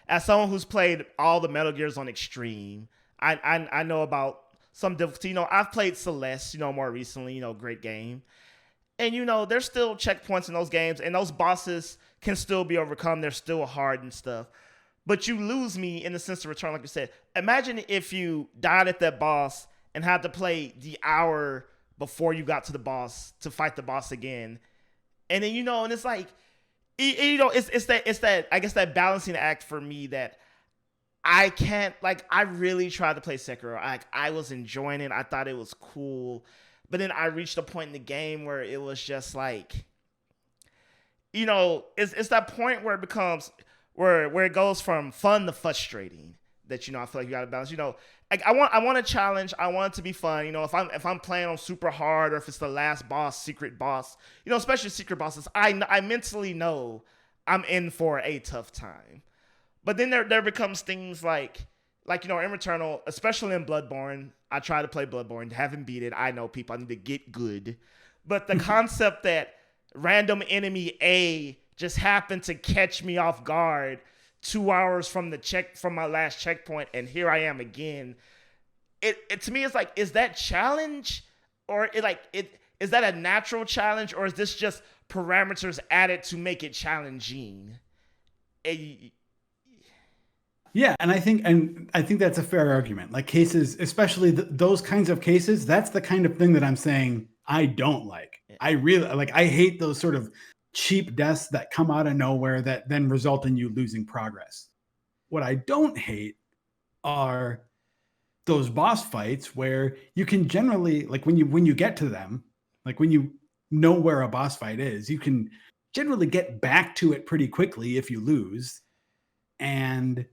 As someone who's played all the Metal Gears on Extreme, I know about some difficulty. I've played Celeste, more recently. Great game, and there's still checkpoints in those games, and those bosses can still be overcome. They're still hard and stuff. But you lose me in the sense of Return, like you said. Imagine if you died at that boss and had to play the hour before you got to the boss to fight the boss again. And then, and it's like, it's that, I guess that balancing act for me that I can't, I really tried to play Sekiro. I was enjoying it. I thought it was cool. But then I reached a point in the game where it was just like, it's that point where it becomes, where it goes from fun to frustrating that, I feel like you got to balance, I want a challenge. I want it to be fun. If I'm playing on super hard or if it's the last boss, secret boss, especially secret bosses, I mentally know I'm in for a tough time. But then there becomes things like in Returnal, especially in Bloodborne. I try to play Bloodborne, haven't beat it. I know people, I need to get good. But the concept that random enemy A just happened to catch me off guard 2 hours from my last checkpoint, and here I am again. It to me is like, is that challenge, or is that a natural challenge, or is this just parameters added to make it challenging? Yeah, and I think that's a fair argument. Like cases, especially those kinds of cases, that's the kind of thing that I'm saying I don't like. I really I hate those sort of cheap deaths that come out of nowhere that then result in you losing progress. What I don't hate are those boss fights where you can generally, when you get to them, when you know where a boss fight is, you can generally get back to it pretty quickly if you lose and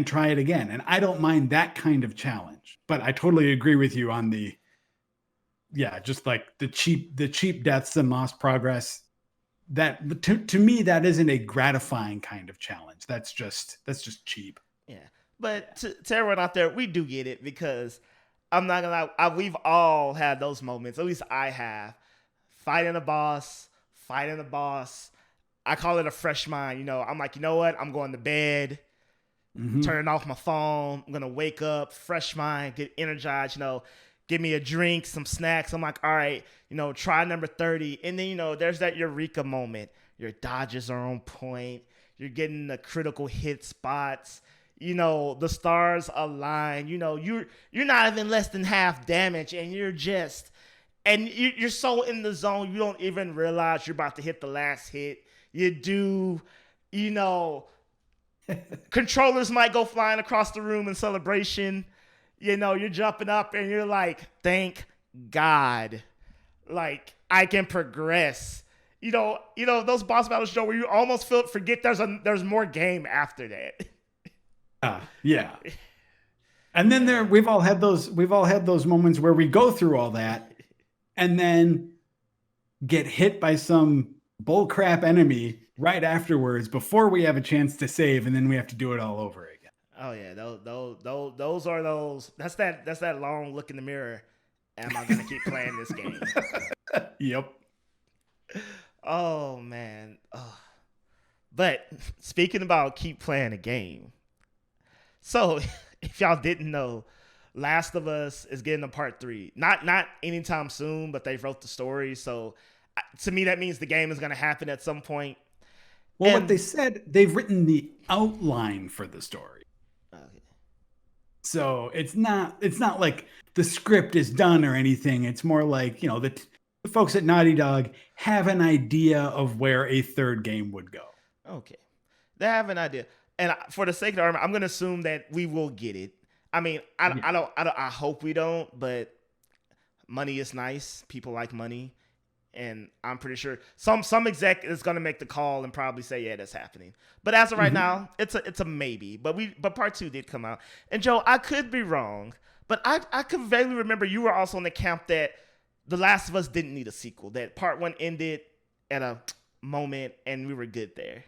try it again. And I don't mind that kind of challenge, but I totally agree with you on the just the cheap deaths and lost progress. That to me, that isn't a gratifying kind of challenge. That's just cheap. Yeah, but to everyone out there, we do get it, because I'm not gonna lie, we've all had those moments. At least I have. Fighting a boss. I call it a fresh mind. I'm like, you know what? I'm going to bed. Turning off my phone. I'm gonna wake up, fresh mind, get energized. Give me a drink, some snacks. I'm like, all right, try number 30. And then, there's that eureka moment. Your dodges are on point. You're getting the critical hit spots. The stars align. You're not even less than half damage, and you're so in the zone, you don't even realize you're about to hit the last hit. You do, controllers might go flying across the room in celebration. You're jumping up and you're like, thank God. like I can progress. Those boss battles, Joe, where you almost forget there's more game after that. Yeah. And then we've all had those moments where we go through all that and then get hit by some bullcrap enemy right afterwards before we have a chance to save, and then we have to do it all over again. Oh yeah, those are those. That's that long look in the mirror. Am I gonna keep playing this game? Yep. Oh man. Oh. But speaking about keep playing a game, so if y'all didn't know, Last of Us is getting a part 3. Not anytime soon, but they wrote the story. So to me, that means the game is going to happen at some point. Well, what they said, they've written the outline for the story. Okay. So it's not like the script is done or anything. It's more like, the folks at Naughty Dog have an idea of where a third game would go. Okay. They have an idea. And for the sake of the argument, I'm going to assume that we will get it. I mean, I hope we don't, but money is nice. People like money. And I'm pretty sure some exec is going to make the call and probably say, yeah, that's happening. But as of right now, it's a maybe. But part 2 did come out. And Joe, I could be wrong, but I could vaguely remember you were also in the camp that The Last of Us didn't need a sequel, that part 1 ended at a moment and we were good there.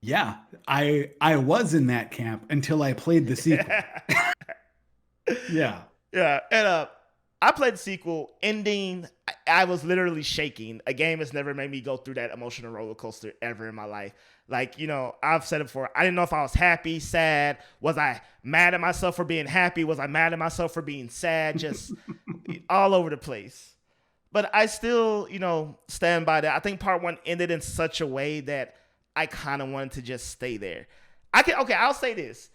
Yeah, I was in that camp until I played the sequel. Yeah. Yeah, and I played the sequel. Ending, I was literally shaking. A game has never made me go through that emotional roller coaster ever in my life. Like, I've said it before. I didn't know if I was happy, sad. Was I mad at myself for being happy? Was I mad at myself for being sad? Just all over the place. But I still, stand by that. I think part 1 ended in such a way that I kind of wanted to just stay there. I'll say this.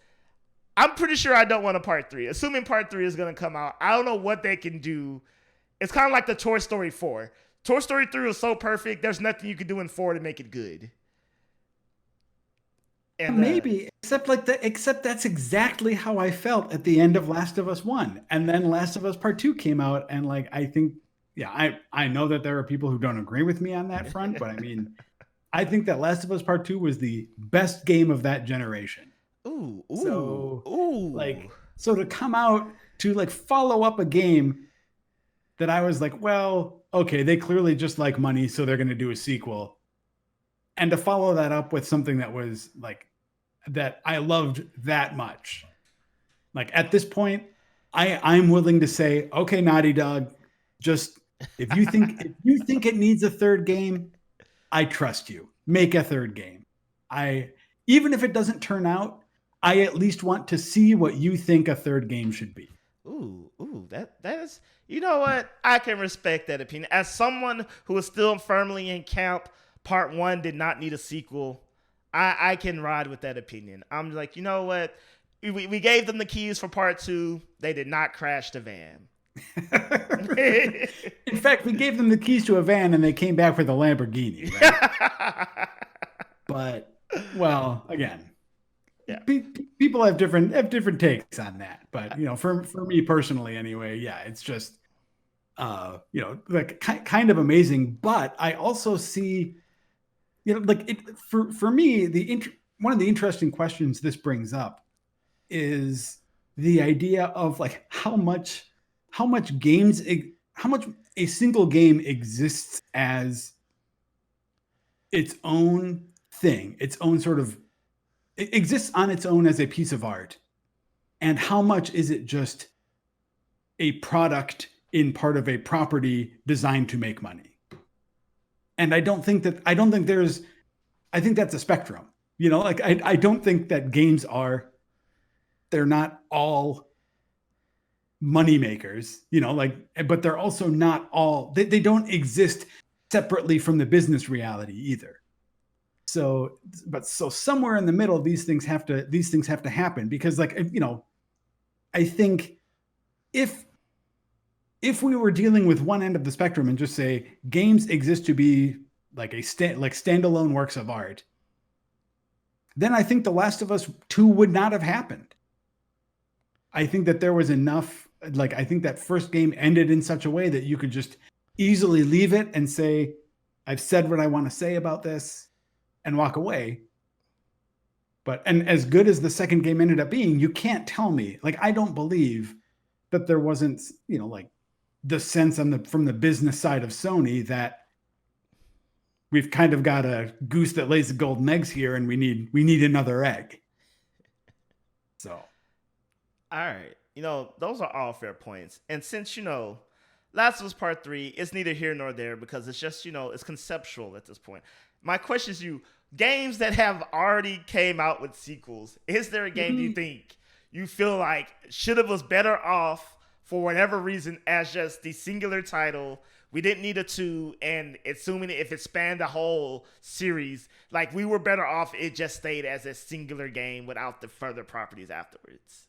I'm pretty sure I don't want a part 3. Assuming part 3 is going to come out, I don't know what they can do. It's kind of like the Toy Story 4. Toy Story 3 was so perfect, there's nothing you can do in 4 to make it good. And maybe, except that's exactly how I felt at the end of Last of Us 1. And then Last of Us Part 2 came out, and I think, I know that there are people who don't agree with me on that front, but I mean, I think that Last of Us Part 2 was the best game of that generation. Ooh. So to come out to follow up a game that I was like, well, okay, they clearly just like money, so they're going to do a sequel. And to follow that up with something that was that I loved that much. At this point, I'm willing to say, okay, Naughty Dog, just if you think it needs a third game, I trust you. Make a third game. Even if it doesn't turn out, I at least want to see what you think a third game should be. Ooh, that is, you know what? I can respect that opinion. As someone who is still firmly in camp, part 1 did not need a sequel. I can ride with that opinion. I'm like, you know what? We gave them the keys for part 2. They did not crash the van. In fact, we gave them the keys to a van and they came back with a Lamborghini. Right? But, well, again, yeah. People have different takes on that. But, for me personally anyway, yeah, it's just, kind of amazing. But I also see, for me, one of the interesting questions this brings up is the idea of how much a single game exists as its own thing, its own sort of, it exists on its own as a piece of art, and how much is it just a product in part of a property designed to make money. And I think that's a spectrum, I don't think that games they're not all money makers, but they're also not all, they don't exist separately from the business reality either. So somewhere in the middle, these things have to happen, because I think if we were dealing with one end of the spectrum and just say games exist to be standalone works of art, then I think The Last of Us 2 would not have happened. I think that there was enough, I think that first game ended in such a way that you could just easily leave it and say, I've said what I want to say about this and walk away. And as good as the second game ended up being, you can't tell me, like, I don't believe that there wasn't, like the sense from the business side of Sony that we've kind of got a goose that lays the golden eggs here and we need another egg. So. All right. Those are all fair points. And since, Last of Us Part 3 is neither here nor there because it's just, it's conceptual at this point. My question is games that have already came out with sequels, is there a game do you think you feel like should have was better off for whatever reason as just the singular title? We didn't need a 2, and assuming if it spanned the whole series, like we were better off it just stayed as a singular game without the further properties afterwards.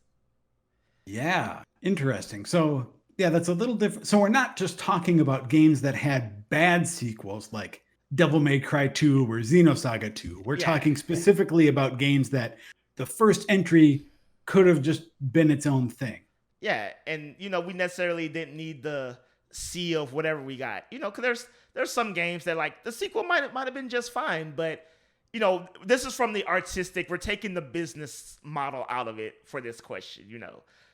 Yeah, interesting. So yeah, that's a little different. So we're not just talking about games that had bad sequels like Devil May Cry 2 or Xenosaga 2. We're talking specifically about games that the first entry could have just been its own thing. Yeah, and we necessarily didn't need the sea of whatever we got. Because there's some games that like the sequel might have been just fine, but this is from the artistic. We're taking the business model out of it for this question.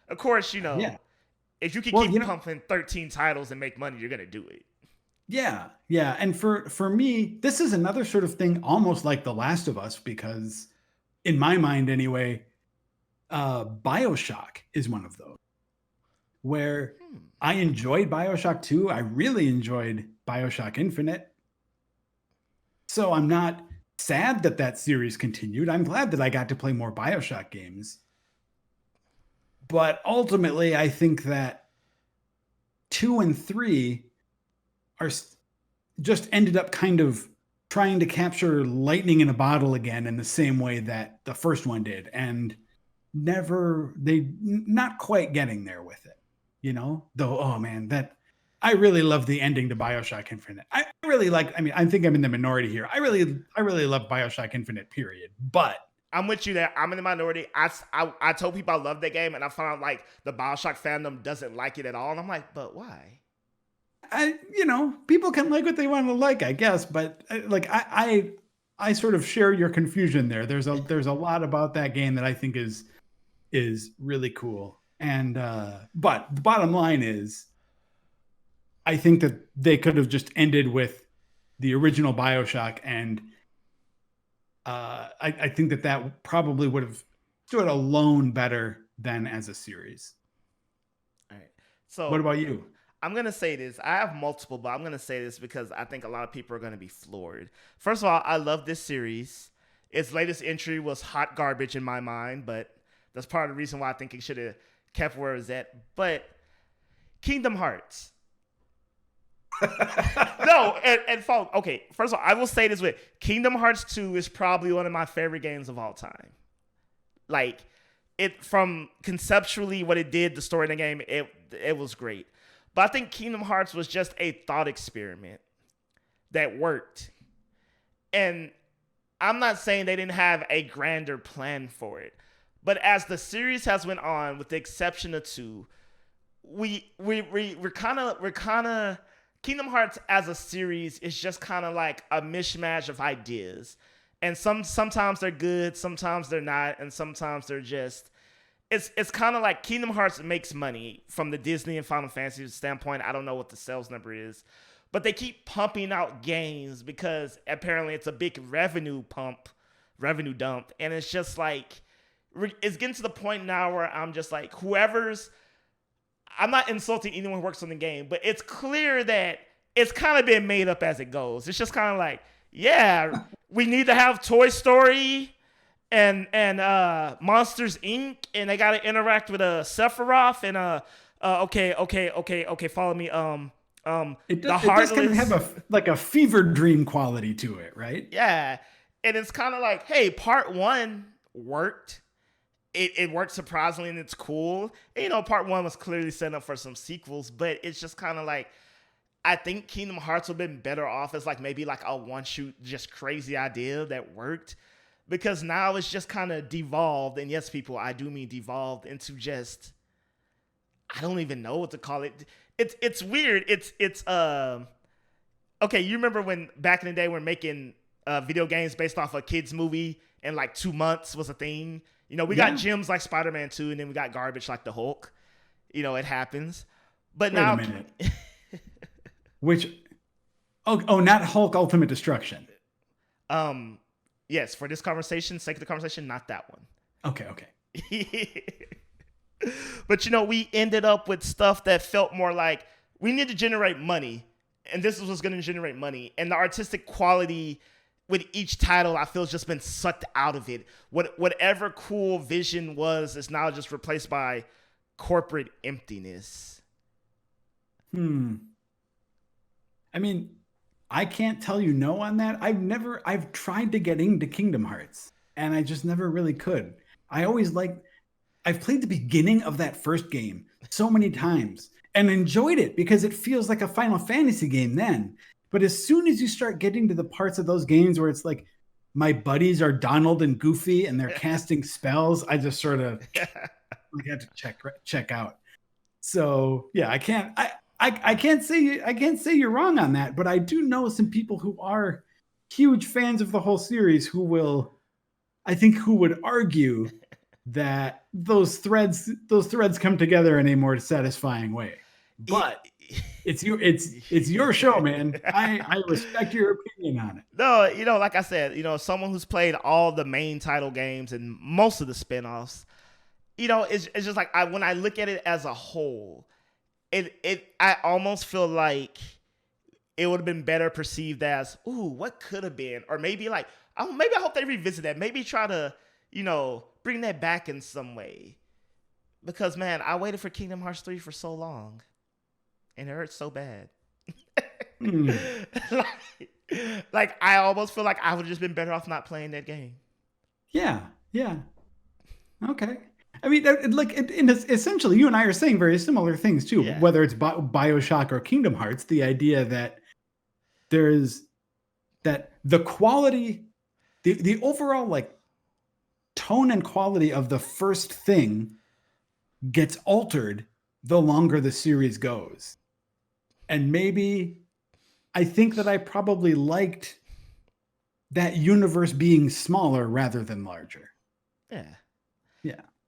Of course, if you can keep pumping 13 titles and make money, you're gonna do it. Yeah. And for me, this is another sort of thing almost like The Last of Us, because in my mind anyway, BioShock is one of those where I enjoyed BioShock 2. I really enjoyed BioShock Infinite. So I'm not sad that series continued. I'm glad that I got to play more BioShock games. But ultimately, I think that 2 and 3 are just ended up kind of trying to capture lightning in a bottle again in the same way that the first one did, and not quite getting there with it, though. Oh man, I really love the ending to BioShock Infinite. I think I'm in the minority here. I really love BioShock Infinite, period. But I'm with you there. I'm in the minority. I told people I love that game, and I found like the BioShock fandom doesn't like it at all. And I'm like, but why? People can like what they want to like, I guess. But I sort of share your confusion there. There's a lot about that game that I think is really cool. And but the bottom line is, I think that they could have just ended with the original BioShock, and I think that probably would have stood alone better than as a series. All right. So what about you? I'm going to say this. I have multiple, but I'm going to say this because I think a lot of people are going to be floored. First of all, I love this series. Its latest entry was hot garbage in my mind, but that's part of the reason why I think it should have kept where it's at. But Kingdom Hearts. No, and folks, okay, first of all, I will say this with Kingdom Hearts 2 is probably one of my favorite games of all time. Like, from conceptually what it did, the story in the game, it was great. But I think Kingdom Hearts was just a thought experiment that worked. And I'm not saying they didn't have a grander plan for it. But as the series has went on, with the exception of 2, we're kind of Kingdom Hearts as a series is just kind of like a mishmash of ideas. And sometimes they're good, sometimes they're not, and sometimes they're just... It's kind of like Kingdom Hearts makes money from the Disney and Final Fantasy standpoint. I don't know what the sales number is, but they keep pumping out games because apparently it's a big revenue dump. And it's just like, it's getting to the point now where I'm just like, I'm not insulting anyone who works on the game, but it's clear that it's kind of been made up as it goes. It's just kind of like, yeah, we need to have Toy Story and Monsters Inc. and they got to interact with Sephiroth and okay, follow me. It does kind of have a fever dream quality to it, right? Yeah, and it's kind of like, hey, part 1 worked. It worked surprisingly, and it's cool. And, part 1 was clearly set up for some sequels, but it's just kind of like, I think Kingdom Hearts would have been better off as like maybe like a one-shoot, just crazy idea that worked. Because now it's just kind of devolved, and yes, people, I do mean devolved into just, I don't even know what to call it. it's weird. It's okay. You remember when back in the day we're making video games based off a kids movie and like 2 months was a thing. You know, we got gems like Spider-Man 2, and then we got garbage like the Hulk. You know, it happens. But Wait now, a minute. Which? Oh, not Hulk Ultimate Destruction. Yes, for this conversation, sake of the conversation, not that one. Okay. But you know, we ended up with stuff that felt more like we need to generate money, and this is what's going to generate money, and the artistic quality with each title, I feel, has just been sucked out of it. Whatever cool vision was is now just replaced by corporate emptiness. I mean, I can't tell you no on that. I've tried to get into Kingdom Hearts, and I just never really could. I've played the beginning of that first game so many times and enjoyed it because it feels like a Final Fantasy game then. But as soon as you start getting to the parts of those games where it's like my buddies are Donald and Goofy and they're casting spells, I just sort of had to check out. So yeah, I can't say you're wrong on that, but I do know some people who are huge fans of the whole series who would argue that those threads come together in a more satisfying way. But it's your show, man. I respect your opinion on it. No, you know, like I said, you know, someone who's played all the main title games and most of the spinoffs, you know, it's just like when I look at it as a whole, I almost feel like it would have been better perceived as, ooh, what could have been, or maybe like, maybe I hope they revisit that. Maybe try to, you know, bring that back in some way. Because man, I waited for Kingdom Hearts 3 for so long, and it hurts so bad. like I almost feel like I would have just been better off not playing that game. Yeah. Okay. I mean, essentially, you and I are saying very similar things too. Yeah. Whether it's BioShock or Kingdom Hearts, the idea that the quality, the overall like tone and quality of the first thing gets altered the longer the series goes. And maybe I think that I probably liked that universe being smaller rather than larger. Yeah.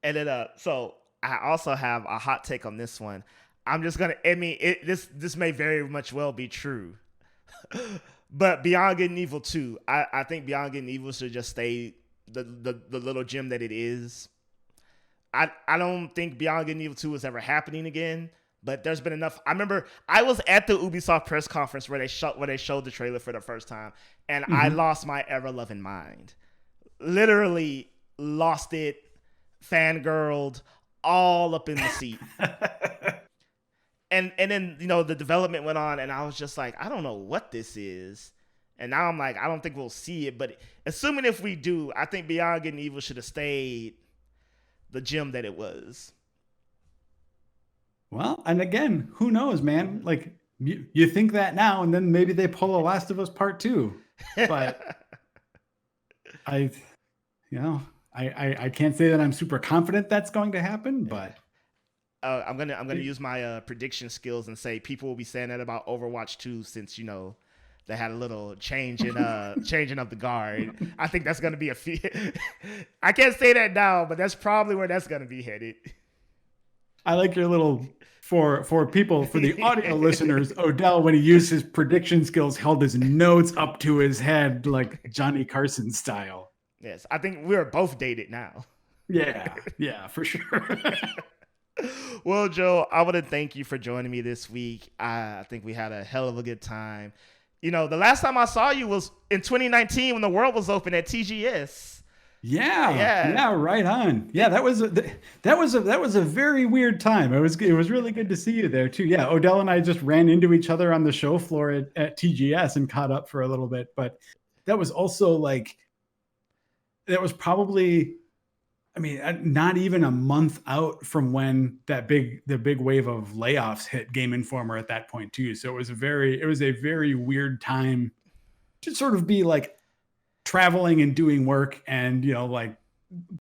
And then, so I also have a hot take on this one. I'm just gonna. I mean, this may very much well be true, but Beyond Good and Evil 2, I think Beyond Good and Evil should just stay the little gem that it is. I don't think Beyond Good and Evil 2 is ever happening again. But there's been enough. I remember I was at the Ubisoft press conference where they showed the trailer for the first time, and I lost my ever loving mind. Literally lost it. Fangirled all up in the seat. and then, you know, the development went on, and I was just like, I don't know what this is. And now I'm like, I don't think we'll see it. But assuming if we do, I think Beyond Good and Evil should have stayed the gem that it was. Well, and again, who knows, man? Like, you think that now, and then maybe they pull a Last of Us Part 2. But I can't say that I'm super confident that's going to happen, but I'm gonna use my prediction skills and say people will be saying that about Overwatch 2 since, you know, they had a little change in changing of the guard. I think that's gonna be I can't say that now, but that's probably where that's gonna be headed. I like your little for the audio listeners, Odell, when he used his prediction skills, held his notes up to his head like Johnny Carson style. Yes, I think we're both dated now. Yeah, for sure. Well, Joe, I want to thank you for joining me this week. I think we had a hell of a good time. You know, the last time I saw you was in 2019 when the world was open at TGS. Yeah, right on. Yeah, that was a very weird time. It was really good to see you there too. Yeah, Odell and I just ran into each other on the show floor at TGS and caught up for a little bit. But that was also like, that was probably, I mean, not even a month out from when the big wave of layoffs hit Game Informer at that point too. So it was a very weird time to sort of be like traveling and doing work and, you know, like